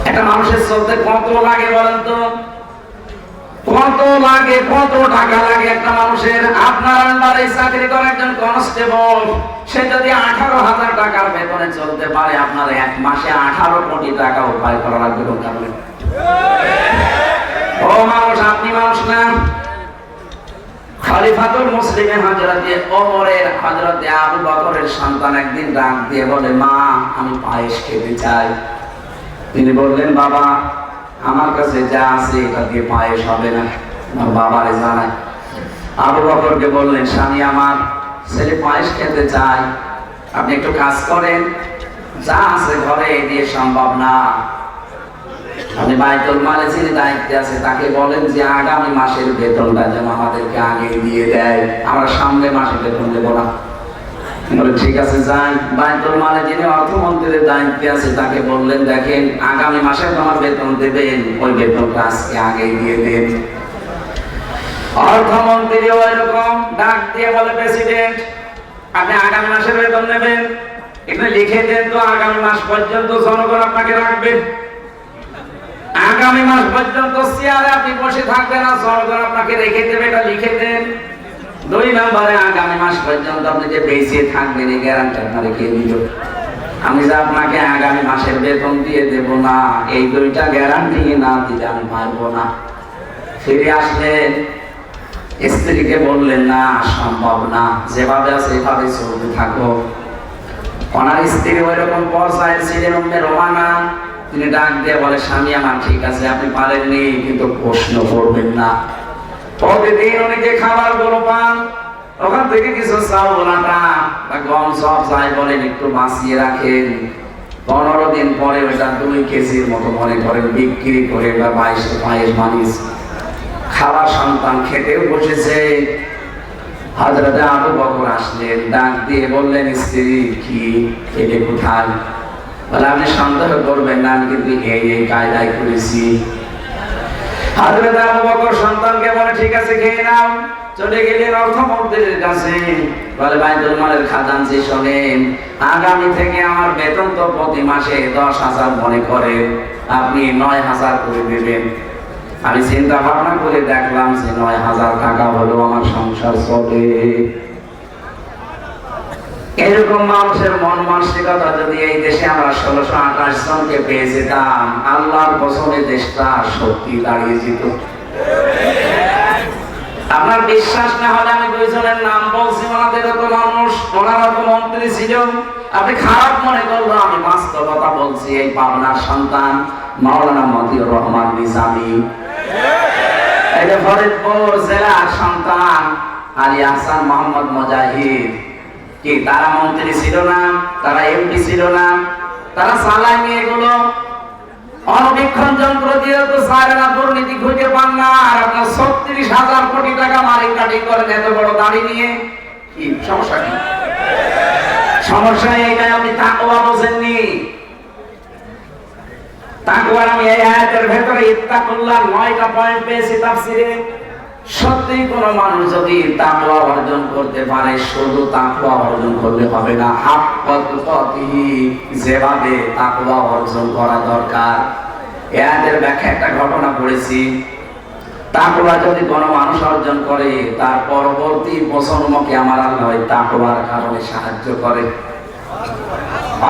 একটা মানুষের চলতে কত লাগে বলেন তো? কত লাগে, কত টাকা লাগে একটা মানুষের? আপনার আন্ডারে চাকরি করে একজন কনস্টেবল, সে যদি 18,000 টাকার বেতনে চলতে পারে, আপনার এক মাসে 18 কোটি টাকা উপায় করা লাগবে কোন কারণে? ও মানুষ, আপনি মানুষ না। খলিফাতুল মুসলিমিন হযরতে ওমরের, হযরতে আবু বকরের সন্তান একদিন ডাক দিয়ে বলে, মা আমি পায়েস খেতে চাই। তিনি বললেন, বাবা আমার কাছে যা আছে এটা দিয়ে পায়েস হবে না, আমার বাবারে জানাই। আবু বকরকে বললেন, স্বামী আমার ছেলে পায়েস খেতে চায়, আপনি একটু কাজ করেন, যা আছে ঘরে এ দিয়ে সম্ভব না। আপনি বাইতুল মালে যিনি দায়িত্বে আছে তাকে বলেন যে আগামী মাসের বেতনটা যেন আমাদেরকে আগে দিয়ে দেয়, আমরা সামনে মাসে বেতন দেবো না। বলে ঠিক আছে যাই। বাইতুল মালে যিনি অর্থমন্ত্রীর দায়িত্বে আছে তাকে বললেন, দেখেন আগামী মাসে তোমার বেতন দেবেন, ওই বেতনটা আজকে আগে দিয়ে দেন। অর্থমন্ত্রী ওইরকম ডাক দিয়ে বলে, প্রেসিডেন্ট আপনি আগামী মাসের বেতন নেবেন, এখানে লিখে দেন তো আগামী মাস পর্যন্ত জনগণ আপনাকে রাখবে। আগামী মাস পর্যন্ত চেয়ারে আপনি বসে থাকবেন না, জনগণ আপনাকে রেখে দেবে, এটা লিখে দেন। 2 নম্বরে, আগামী মাস পর্যন্ত আপনি যে বেঁচে থাকবেন এই গ্যারান্টি আপনাকে কে দিল? আমি যে আপনাকে আগামী মাসের বেতন দিয়ে দেব না, এই 2টা গ্যারান্টি না দিলে আমি পারবো না। ফিরে আসলেন, স্ত্রীকে বললেন, না সম্ভব না, যেভাবে আছে এভাবে চলতে থাকো। ওনার স্ত্রী ওইরকম পর্যায়ে ছিলেন, উম্মে রোমানা। তিনি ডাক দিয়ে বলে, স্বামী আমার ঠিক আছে আপনি পারেননি, কিন্তু প্রশ্ন করবেন না। প্রতিদিন উনি যে খাবার গুলো পান, ওখান থেকে কিছু চাউল আটা বা গম সব যাই বলেন একটু বাঁচিয়ে রাখেন। 15 দিন পরে ওটা 2 কেজির মতো মনে করেন বিক্রি করে বা 22 মানিস খাবার সন্তান খেতেও বসেছে। হযরত আবু বকর আসলেন, ডাক দিয়ে বললেন, স্ত্রী কি খেলে কোথায়? বলে, আপনি সন্দেহ করবেন না, আমি কিন্তু এই কায়দায় করেছি। হযরত আবু বকর সন্তানকে বলে, ঠিক আছে খেয়ে নাও। চলে গেলেন অর্থমন্ত্রীর কাছে, বলে, বাইতুল মালের খাজানচি শোনেন, আগামী থেকে আমার বেতন তো প্রতি মাসে 10,000 মনে করেন, আপনি 9,000 করে দেবেন। আমি চিন্তা ভাবনা করে দেখলাম যে 9,000 টাকা হলো আমার সংসার চলে। এরকম মানুষের মন মানসিকতা যদি এই দেশে আমরা 1628 জনকে পেয়ে যেতাম, আল্লাহর কসমে দেশটা সত্যি দাঁড়িয়ে যেত। আপনার বিশ্বাস না হলে আমি 2 জনের নাম বলছি, ওনাদেরও তো মানুষ, ওনারা তো মন্ত্রী ছিল। আপনি খারাপ মনে করলো, আমি বাস্তবতা বলছি। এই পাবনার সন্তান মাওলানা মতিউর রহমান নিজামী, এই যে ফরিদপুর জেলার সন্তান আলী আহসান মোহাম্মদ মুজাহিদ, কি তারা মন্ত্রী ছিল না? তারা এমপি ছিল না? তারা চালায়নি এগুলো? অনবীক্ষণ যন্ত্র দিয়ে তো সারেনা দুর্নীতি খুঁজে পান না, আর আপনার 36,000 কোটি টাকা মারি কাটি করেন এত বড় দাড়ি নিয়ে। কি সমস্যা? কি সমস্যা? এইটাই আপনি তাকওয়া বোঝেননি। তাকওয়ার আমি এই আয়াতের ভেতরে ইত্তাকুল্লাহ 9টা পয়েন্ট পেয়েছি তাফসিরে। সত্যি কোন মানুষ যদি তাকওয়া অর্জন করতে পারে, শুধু তাকওয়া অর্জন করলে হবে না, হাক্কাতুকাতিহি, যেভাবে তাকওয়া অর্জন করা দরকার। এর ব্যাখ্যা একটা ঘটনা পড়েছি। তাকওয়া যদি কোন মানুষ অর্জন করে, তার পরবর্তী প্রজন্মকে আমার আল্লাহ তাকওয়ার কারণে সাহায্য করে।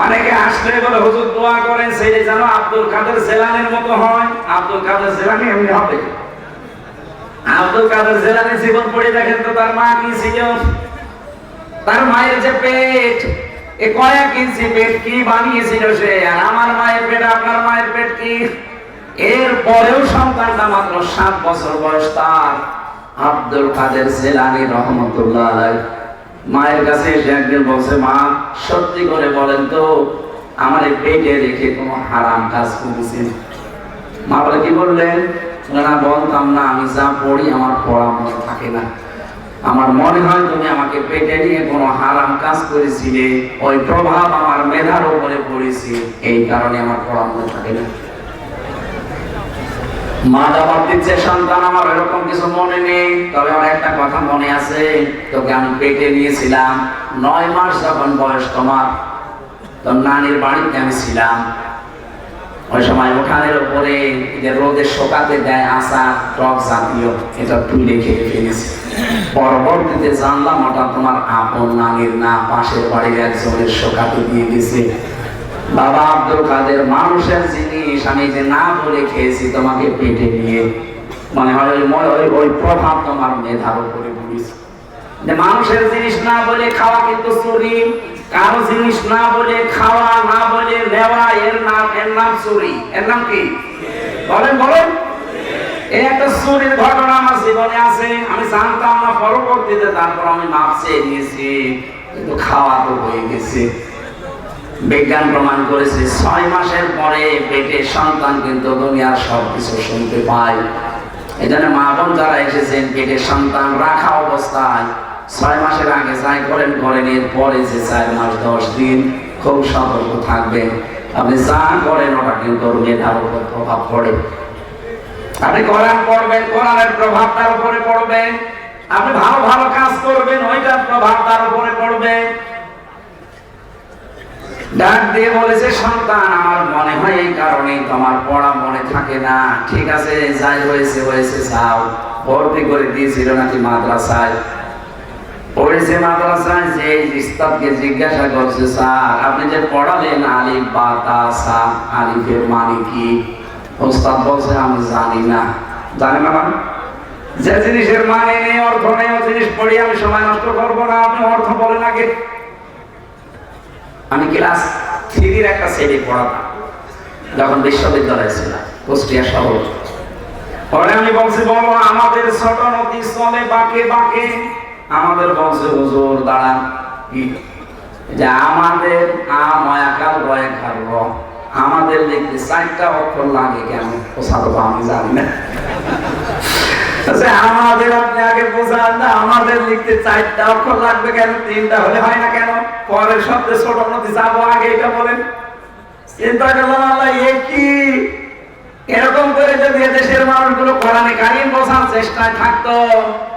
অনেকে আসলে বলে, হুজুর দোয়া করেন ছেলে যেন আব্দুল কাদের জেলানির মতো হয়। আব্দুল কাদের জেলানি এমনি হবে? আব্দুল কাদের জিলানী জীবন পড়ে দেখেন তো তার মা কি ছিল, তার মায়ের যে পেট, এ কয়েক ইঞ্চি পেট কি বানিয়েছিল সে, আর আমার মায়ের পেট আপনার মায়ের পেট কি। এর পরেও সন্তানটা মাত্র 7 বছর বয়স তার। আব্দুল কাদের জিলানী রহমতুল্লাহ আলাইহি মায়ের কাছে এসে একদিন বলছে, মা সত্যি করে বলেন তো আমার এই পেটে রেখে কোনো হারাম কাজ করেছেন? মা বলে, কি বললেন? না বলতাম না, আমি যা পড়ি আমার পড়া মনে থাকে না, আমার মনে হয় তুমি আমাকে পেটে নিয়ে কোনো হারাম কাজ করেছিলে, ওই প্রভাব আমার মেধার উপরে পড়েছে, এই কারণে আমার পড়া মনে থাকে না। মা জবাব দিচ্ছে, সন্তান আমার এরকম কিছু মনে নেই, তবে আমার একটা কথা মনে আছে, তোকে আমি পেটে নিয়েছিলাম 9 মাস যখন বয়স তোমার, তোর নানির বাড়িতে আমি ছিলাম। ওই সময় উঠানের উপরে যে রোদে শোকাতে দেয় আসা টক জাতীয়, এটা তুলে খেয়ে ফেলেছি। পরবর্তীতে জানলাম ওটা তোমার আপন নানির না, পাশের বাড়ির একজনের শোকাতে দিয়ে গেছে। বাবা আব্দুল কাদের, মানুষের জিনিস আমি যে না বলে খেয়েছি তোমাকে পেটে নিয়ে, মনে হয় ওই প্রভাব তোমার মেধার উপরে পড়েছে। যে মানুষের জিনিস না বলে খাওয়া কিন্তু চুরি, কারো জিনিস না বলে খাওয়া, না বলে নেওয়া, এর নাম চুরি। এর নাম কি বলেন বলেন? এই একটা চুরির ঘটনা আমার জীবনে আছে, আমি জানতাম না, পরবর্তীতে তারপর আমি মাপ চেয়ে নিয়েছি, কিন্তু খাওয়া তো হয়ে গেছে। বিজ্ঞান প্রমাণ করেছে 6 মাসের পরে পেটে সন্তান কিন্তু দুনিয়ার সবকিছু শুনতে পায়। এই জন্য মা বোন যারা এসেছেন পেটে সন্তান রাখা অবস্থায় 6 মাসের আগে যাই করেন করেন, এর পরে যে 4 মাস 10 দিন খুব সতর্ক থাকবেন। আপনি যা করেন ওটা কিন্তু মেধার উপর প্রভাব পড়ে। আপনি কোরআন পড়বেন, কোরআনের প্রভাব তার উপরে পড়বে। আপনি ভালো ভালো কাজ করবেন, ওইটার প্রভাব তার উপরে পড়বে। ডাক দিয়ে বলেছে, সন্তান আমার মনে হয় এই কারণে তোমার পড়া মনে থাকে না, ঠিক আছে যাই হয়েছে হয়েছে, যাও। ভর্তি করে দিয়েছিল নাকি মাদ্রাসায়, পড়েছে মাদ্রাসায়, যে উস্তাদকে জিজ্ঞাসা করছে, স্যার আপনি যে পড়ালেন আলিফ বা তা সা, আলিফের মানে কি? উস্তাদ বলছে, আমি জানি না। জানেন না মানে? যে জিনিসের মানে নেই, অর্থ নেই, ওই জিনিস পড়ি আমি সময় নষ্ট করবো না, আপনি অর্থ বলেন আগে। আমি ক্লাস 3-র একটা শ্রেণী পড়াতাম যখন বিশ্ববিদ্যালয়ে ছিলাম কুষ্টিয়া শহর। পরে আমি বলছি, বলো আমাদের ছোট নদী চলে বাঁকে বাঁকে। আমাদের বলছে, হুজুর দাঁড়ান, কি যে আমাদের আময়াকাল বয়াকাল র, আমাদের লিখতে 4টা অক্ষর লাগে কেন? ওসা তো আমি জানি না। আমাদের আপনি আগে বোঝান না, আমাদের লিখতে 4টা অক্ষর লাগবে কেন? 3টা হলে হয় না কেন? পরের শব্দে ছোট নদী যাবো আগে, এটা বলেন। চিন্তা করলাম, আল্লাহ এ কি? এরকম করে যদি দেশের মানুষগুলো কোরআনে কারিম বোঝার চেষ্টায় থাকতো,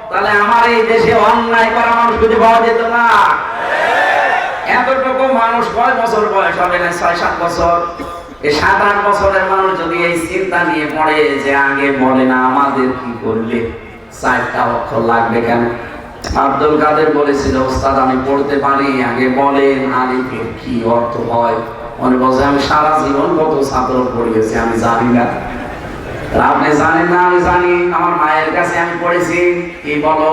তাহলে আমার এই দেশে অন্যায় করা মানুষ খুঁজে পাওয়া যেত না। এতটুকু মানুষ কয় বছর বয়স হবে না? 6-7 বছর। এই 7-8 বছরের মানুষ যদি এই চিন্তা নিয়ে পড়ে যে আগে বলে না আমাদের কি করলে 4টা অক্ষর লাগবে কেন? আব্দুল কাদের বলেছিল, ওস্তাদ আমি পড়তে পারি, আগে বলেন আলিফের কি অর্থ হয়। মনে বলছে, আমি সারা জীবন কত ছাত্র পড়িয়েছি, আমি জানি না। আপনি জানেন না, আমি জানি, আমার মায়ের কাছে আমি পড়েছি। কি বলো?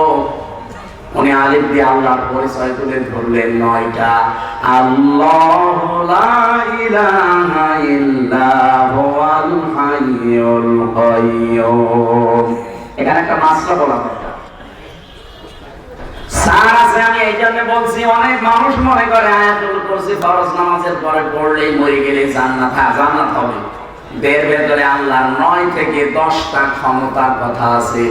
উনি আলিফ দিয়ে আল্লাহর পরিচয় তুলে ধরলেন 9টা। আল্লাহু লা ইলাহা ইল্লা হুয়াল হাইয়ুল কাইয়্যুম। এখানে একটা মাসলা বলা দরকার। স্যার আছে, আমি এই জন্য বলছি, অনেক মানুষ মনে করে আয়াতুল কুরসি ফরজ নামাজের পরে পড়লেই মরে গেলে জান্নাত হবে। এর ভেতরে আল্লাহর 9 থেকে 10টা ক্ষমতার কথা আছে।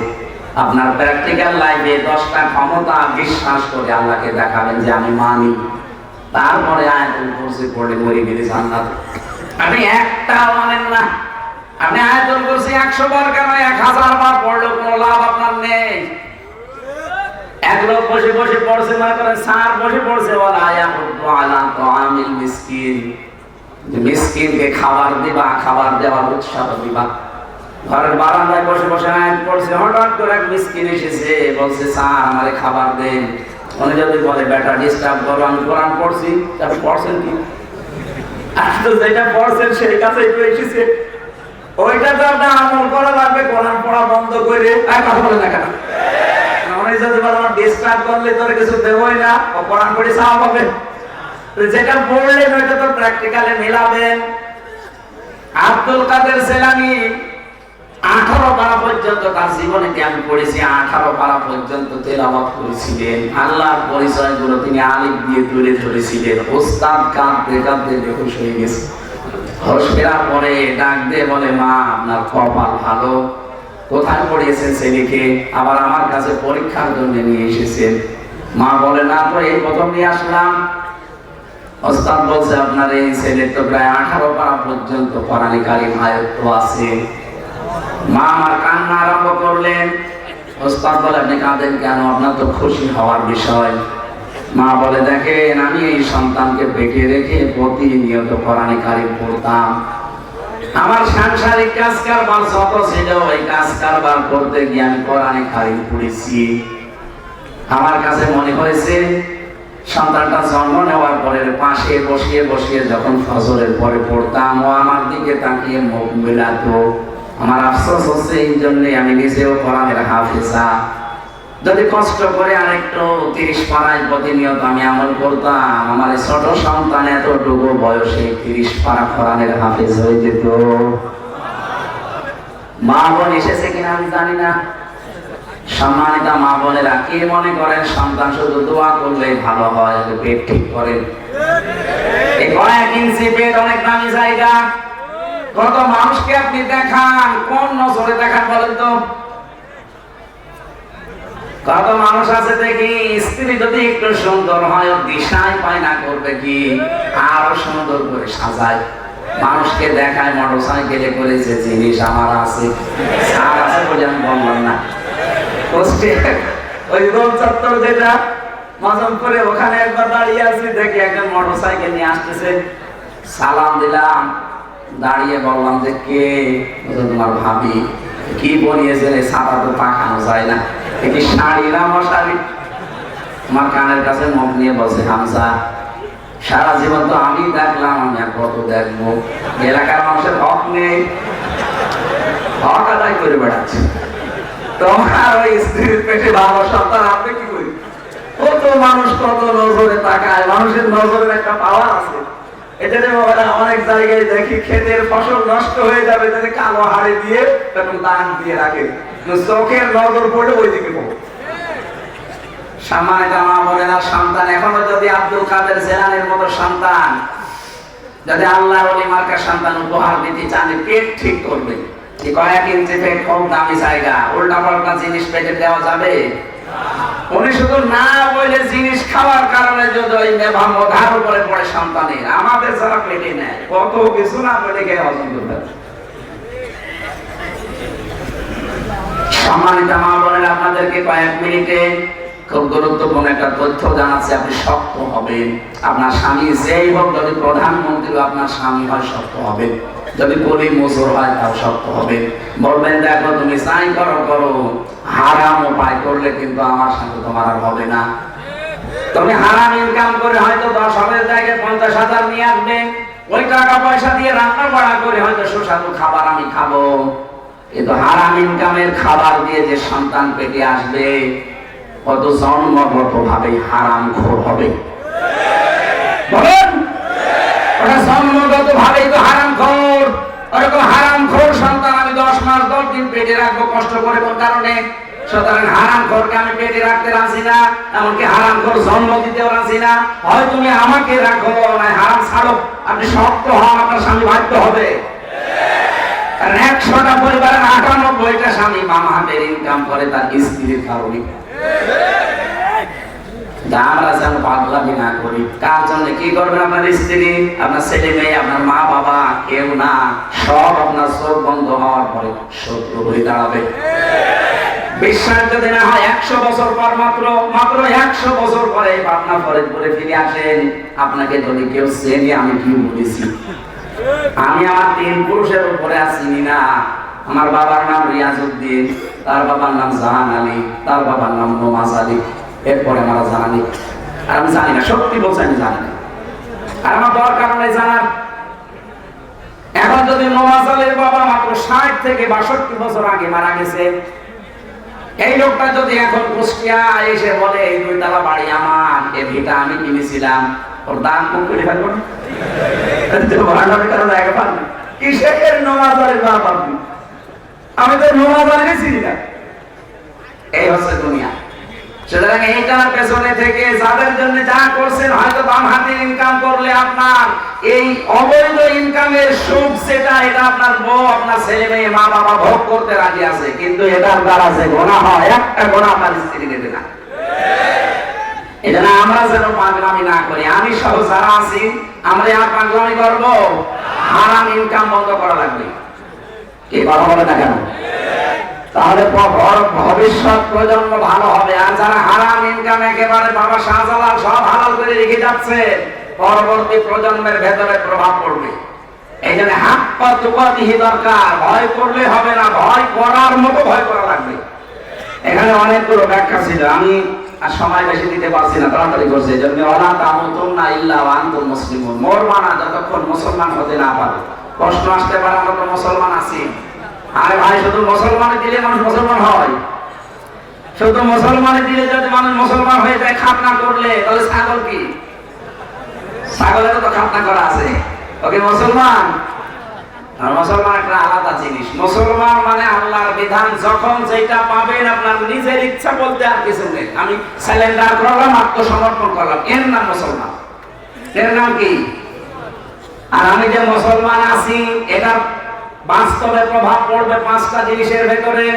আপনার প্র্যাকটিক্যাল লাইফে 10টা ক্ষমতা বিশ্বাস করে আল্লাহকে দেখাবেন যে আমি মানি, তারপরে আয়াতুল কুরসি পড়লে মরে গেলে জান্নাত। আপনি একটাও মানেন না। আপনি আয়াতুল কুরসি 100 বার কেন 1000 বার পড়লেও কোনো লাভ আপনার নেই। এক লোক বসে বসে পড়ছে, মনে করেন স্যার বসে পড়ছে, ওয়ালা ইয়াকুতু আলা তাআমিল মিসকিন, যে মিসকিনকে খাবার দিবা, খাবার দেওয়ার উৎসাহ দিবা। ঘরের বারান্দায় বসে বসে আয়াত পড়ছে, হঠাৎ করে এক মিসকিন এসেছে, বলছে স্যার আমারে খাবার দেন। উনি যদি বলে বেটা ডিস্টার্ব করো, আমি কোরআন পড়ছি, আপনি পড়ছেন কি? আর তো যেটা পড়ছেন সেই কাছেই তো এসেছে। ওইটা তো আপনার আমল করা লাগবে, কোরআন পড়া বন্ধ করে। কথা বলে না কেন? অনেক যদি বলে আমার ডিস্টার্ব করলে তোর কিছু দেবই না, ও কোরআন পড়ে সাহাব হবে। যেটা পড়লেন ওইটা তো প্র্যাকটিক্যালে মিলাবেন। আব্দুল কাদের জিলানী 18 পারা পর্যন্ত তার জীবনে আমি পড়েছি, 18 পারা পর্যন্ত তেলাওয়াত করেছিলেন। আল্লাহর পরিচয়গুলো তিনি আলিফ দিয়ে তুলে ধরেছিলেন। ওস্তাদ কাঁদতে কাঁদতে বেহুশ হয়ে গেছে। হোশ ফেরার পরে ডাক দিয়ে বলে, মা আপনার কপাল ভালো, কোথায় পড়িয়েছেন ছেলেকে, আবার আমার কাছে পরীক্ষার জন্য নিয়ে এসেছেন। মা বলে, না তো এই প্রথম নিয়ে আসলাম। ওস্তাদ বলছে, আপনার এই ছেলে তো প্রায় 18 পারা পর্যন্ত কোরআনে কারীম আয়াত আছে। মা আমার কান্না আরম্ভ করলেন। ওস্তাদ বলে, আপনি কাঁদেন কেন? আপনার তো খুশি হওয়ার বিষয়। মা বলে, দেখেন আমি এই সন্তানকে পেটে রেখে প্রতিনিয়ত কোরআনে কারীম পড়তাম। আমার সাংসারিক কাজ কারবার যত ছিল ওই কাজ কারবার করতে গিয়ে আমি কোরআনে কারীম পড়েছি। আমার কাছে মনে হয়েছে সন্তানটা জন্ম নেওয়ার পরে পাশে বসিয়ে বসিয়ে যখন ফজরের পরে পড়তাম, ও আমার দিকে তাকিয়ে মুখ মেলাতো। আমার আফসোস হচ্ছে এই জন্যে আমি নিজেও কোরআনের হাফেজা। যদি কষ্ট করে আরেকটু 30 পারায় প্রতিনিয়ত আমি আমল করতাম, আমার এই ছোট সন্তান এতটুকু বয়সে 30 পারা কোরআনের হাফেজ হয়ে যেত। মা বোন এসেছে কিনা আমি জানি না। সম্মানিত মা বোনেরা, কে মনে করেন সন্তান শুধু দোয়া করলেই ভালো হয়? পেট ঠিক করেন। এই কয়েক ইঞ্চি পেট অনেক দামি জায়গা। কত মানুষকে আপনি দেখান, কোন নজরে দেখান বলেন তো? কত মানুষ আছে দেখি স্ত্রী যদি একটু সুন্দর হয়, দিশাই পায় না করবে কি, আরো সুন্দর করে সাজায়, মানুষকে দেখায় মোটরসাইকেলে করে যে জিনিস আমার আছে, আর আছে বলে আমি বললাম না। ওই গোল চত্বর যেটা মাজম করে, ওখানে একবার দাঁড়িয়ে আছি, দেখি একজন মোটরসাইকেল নিয়ে আসতেছে। সালাম দিলাম, দাঁড়িয়ে বললাম যে কে? তোমার ভাবি। কি বনিয়েছেন? এই ছাতা তো পাখানো যায় না, কি শাড়ি না মশারি? আমার কানের কাছে মুখ নিয়ে বসে, হামজা সারা জীবন তো আমি দেখলাম, আমি আর কত দেখবো? এলাকার মানুষের হক নেই, হক আদায় করে বেড়াচ্ছে। তোমার ওই স্ত্রীর পেটে ভালো সন্তান, আপনি কি করি? কত মানুষ কত নজরে তাকায়, মানুষের নজরের একটা পাওয়ার আছে। এটা অনেক জায়গায় দেখি ক্ষেতের ফসল নষ্ট হয়ে যাবে, তাহলে কালো হাড়ি দিয়ে তখন দান দিয়ে রাখে, চোখের নজর পড়ে ওই দিকে পড়ে। সম্মানিত মা বোনেরা, সন্তান এখনো যদি আব্দুল কাদের জিলানীর মতো সন্তান, যদি আল্লাহর ওলি মার্কার সন্তান উপহার দিতে চান, পেট ঠিক করবে। এই কয়েক ইঞ্চি পেট কম দামি জায়গা, উল্টা পাল্টা জিনিস পেটে দেওয়া যাবে? উনি শুধু না বলে জিনিস খাওয়ার কারণে যদি ওই মেভা মধার উপরে পড়ে সন্তানের, আমাদের যারা পেটে নেয় কত কিছু না পেটে গিয়ে হজম করতে। সম্মানিত মা বোনেরা, আপনাদেরকে কয়েক মিনিটে খুব গুরুত্বপূর্ণ একটা তথ্য জানাচ্ছি। আপনি শক্ত হবেন। আপনার স্বামী যেই হোক, যদি প্রধানমন্ত্রী আপনার স্বামী হয় শক্ত হবেন, যদি গলি মজুর হয় তাও শক্ত হবে। বলবেন, দেখো তুমি চাই করো করো, হারাম উপায় করলে কিন্তু আমার সাথে তোমার আর হবে না। তুমি হারাম ইনকাম করে হয়তো 10,000 জায়গায় 50,000 নিয়ে আসবে, ওই টাকা পয়সা দিয়ে রান্না বাড়া করে হয়তো সুস্বাদু খাবার আমি খাবো, কিন্তু হারাম ইনকামের খাবার দিয়ে যে সন্তান পেটে আসবে, কত জন্মগত ভাবে হারাম খোর হবে। বলেন, ওটা জন্মগত ভাবেই তো হারাম খোর। ওরকম হারাম খোর সন্তান আমি 10 মাস 10 দিন পেটে রাখবো কষ্ট করে, কোন কারণে? সুতরাং হারাম খোরকে আমি পেটে রাখতে রাজি না, এমনকি হারাম খোর জন্ম দিতেও রাজি না। হয় তুমি আমাকে রাখো, না হারাম ছাড়ো। আপনি শক্ত হন, আপনার স্বামী বাধ্য হবে। কারণ 100টা পরিবারের 98টা স্বামী বাম হাতের ইনকাম করে তার স্ত্রীর কারণে। আমরা যেন পাগলামি না করি। কার জন্য কি করবেন? আপনার স্ত্রী, আপনার ছেলে মেয়ে, আপনার মা বাবা, কেউ না। সব আপনার চোখ বন্ধ হওয়ার পরে শত্রু হয়ে দাঁড়াবে। বিশ্বাস যদি না হয়, 100 বছর পর, মাত্র 100 বছর পরে আপনার ফরিদপুরে ফিরে আসেন, আপনাকে যদি কেউ চেনে আমি কি বলেছি, আমি আমার 3 পুরুষের উপরে আসিনি না। আমার বাবার নাম রিয়াজউদ্দিন, তার বাবার নাম জাহান আলী, তার বাবার নাম নোমাজ আলী, এরপরে আমার জানি। আর আমি জানি না, সত্যি বলছি আমি জানি না, আর আমার দরকার নেই জানার। এখন যদি নওয়াজের বাবা মাত্র 60 থেকে 62 বছর আগে মারা গেছে, এই লোকটা যদি এখন কুষ্টিয়া এসে বলে এই 2 তলা বাড়ি আমার, এই ভিটা আমি কিনেছিলাম, ওর দাম কম করে ফেলবো না? কিসের নওয়াজের বাবা? আমি তো নওয়াজের চিনি না। এই হচ্ছে দুনিয়া। সুতরাং এইটার পেছনে থেকে যাদের জন্য যা করছেন, হয়তো বাম হাতে ইনকাম করলে আপনার এই অবৈধ ইনকামের সুখ যেটা, এটা আপনার বউ, আপনার ছেলে মেয়ে, মা বাবা ভোগ করতে রাজি আছে, কিন্তু এটার দ্বারা যে গোনা হয়, একটা গোনা আপনার স্ত্রী দেবে না। এটা না, আমরা যেন পাগলামি না করি। আমি সহ যারা আছি, আমরা আর পাগলামি করবো? হারাম ইনকাম বন্ধ করা লাগবে। কি কথা বলে না কেন? তাহলে ভবিষ্যৎ প্রজন্ম ভালো হবে। আর যারা হারাম ইনকাম একেবারে বাবা শাহজালাল সব হালাল করে রেখে যাচ্ছে, পরবর্তী প্রজন্মের ভেতরে প্রভাব পড়বে। এই জন্য হাত পা তুপাতিহি দরকার। ভয় করলে হবে না, ভয় করার মতো ভয় করা লাগবে। এখানে অনেকগুলো ব্যাখ্যা ছিল, আমি আর সময় বেশি দিতে পারছি না, তাড়াতাড়ি করছে। এই জন্য ওয়ালা তামুতুন্না ইল্লা ওয়া আনতুম মুসলিমুন, মরবা না যতক্ষণ মুসলমান হতে না পারো। প্রশ্ন আসতে পারে, আমরা তো মুসলমান আছি। আরে ভাই, শুধু মুসলমানে দিলে মানুষ মুসলমান হয়? শুধু মুসলমানে দিলে যদি মানুষ মুসলমান হয়ে যায় খাতনা করলে, তাহলে ছাগল কি? ছাগলের তো খাতনা করা আছে, ওকে মুসলমান? আর মুসলমান একটা আলাদা জিনিস। মুসলমান মানে আল্লাহর বিধান যখন যেটা পাবেন, আপনার নিজের ইচ্ছা বলতে আর কিছু নেই। আমি সারেন্ডার করলাম, আত্মসমর্পণ করলাম, এর নাম মুসলমান। এর নাম কি? আর আমি যে মুসলমান আছি, এটা বাস্তবে প্রভাব পড়বে 5টা জিনিসের ভেতরে।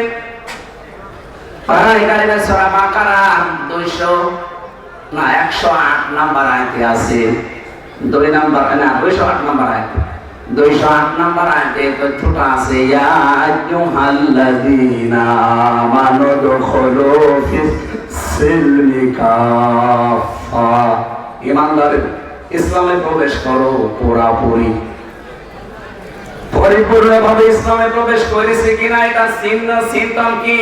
সূরা বাকারা 108 নাম্বার আয়াতে আছে, 208 নাম্বার আয়াতে, 208 নাম্বার আয়াতে তথ্যটা আছে, ইয়া আইয়ুহাল্লাযীনা আমানু দুখুলু ফিস-সিলমি কাফা, ঈমানদার ইসলামে প্রবেশ করো পুরাপুরি। পরিপূর্ণভাবে ইসলামে প্রবেশ করেছে কিনা এটা সিম্পটম কি?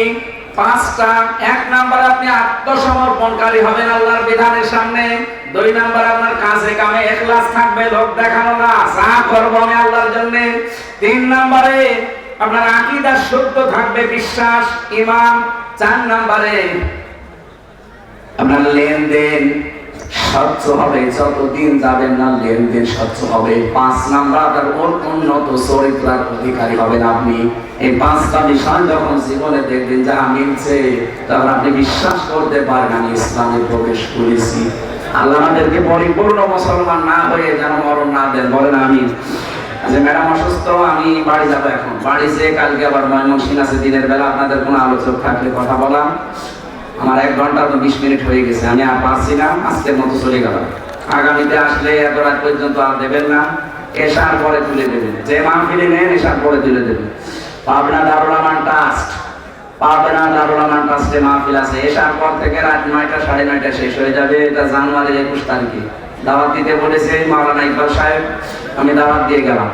5টা। 1 নাম্বার, আপনি আত্মসমর্পণকারী হবেন আল্লাহর বিধানের সামনে। 2 নাম্বার, আপনার কাজে কামে ইখলাস থাকবে, লোক দেখানো না, যা করব আমি আল্লাহর জন্য। 3 নাম্বারে আপনার আকীদা শুদ্ধ থাকবে, বিশ্বাস, ঈমান। 4 নাম্বারে আপনার লেনদেন স্বচ্ছ হবে, যতদিন যাবেন না লেনদেন স্বচ্ছ হবে। 5 নাম্বার, আপনার উন্নত চরিত্রের অধিকারী হবেন আপনি। এই 5টা বিষয় যখন জীবনে দেখবেন যা মিলছে, তখন আপনি বিশ্বাস করতে পারেন আমি ইসলামে প্রবেশ করেছি। আল্লাহ আমাদেরকে পরিপূর্ণ মুসলমান না হয়ে যেন মরণ না দেন, বলেন আমিন। আচ্ছা, ম্যাডাম অসুস্থ, আমি বাড়ি যাবো এখন। বাড়ি যেয়ে কালকে আবার ময়মনসিংহ আছে, দিনের বেলা আপনাদের কোনো আলোচক থাকলে কথা বলাম। আমার 1 ঘন্টা তো 20 মিনিট হয়ে গেছে, আমি আর পারছি না, আজকের মতো চলে গেলাম। আগামীতে আসলে এত রাত পর্যন্ত আর দেবেন না, এশার পরে তুলে দেবেন। যে মাহফিলে নেন এশার পরে তুলে দেবেন। পাবনা দারুল আমান ট্রাস্টে মাহফিল আছে, এশার পর থেকে রাত 9টা 9:30 শেষ হয়ে যাবে। এটা জানুয়ারির 21 তারিখে দাওয়াত দিতে বলেছে মাওলানা ইকবাল সাহেব, আমি দাওয়াত দিয়ে গেলাম।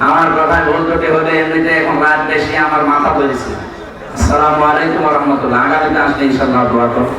আমার কথায় ভুল ত্রুটি হলে এমনিতে এখন রাত বেশি, আমার মাথা ধরেছে। আসসালামু আলাইকুম ওয়া রাহমাতুল্লাহ। আগামীতে আসলে ইনশাআল্লাহ দোয়া করব।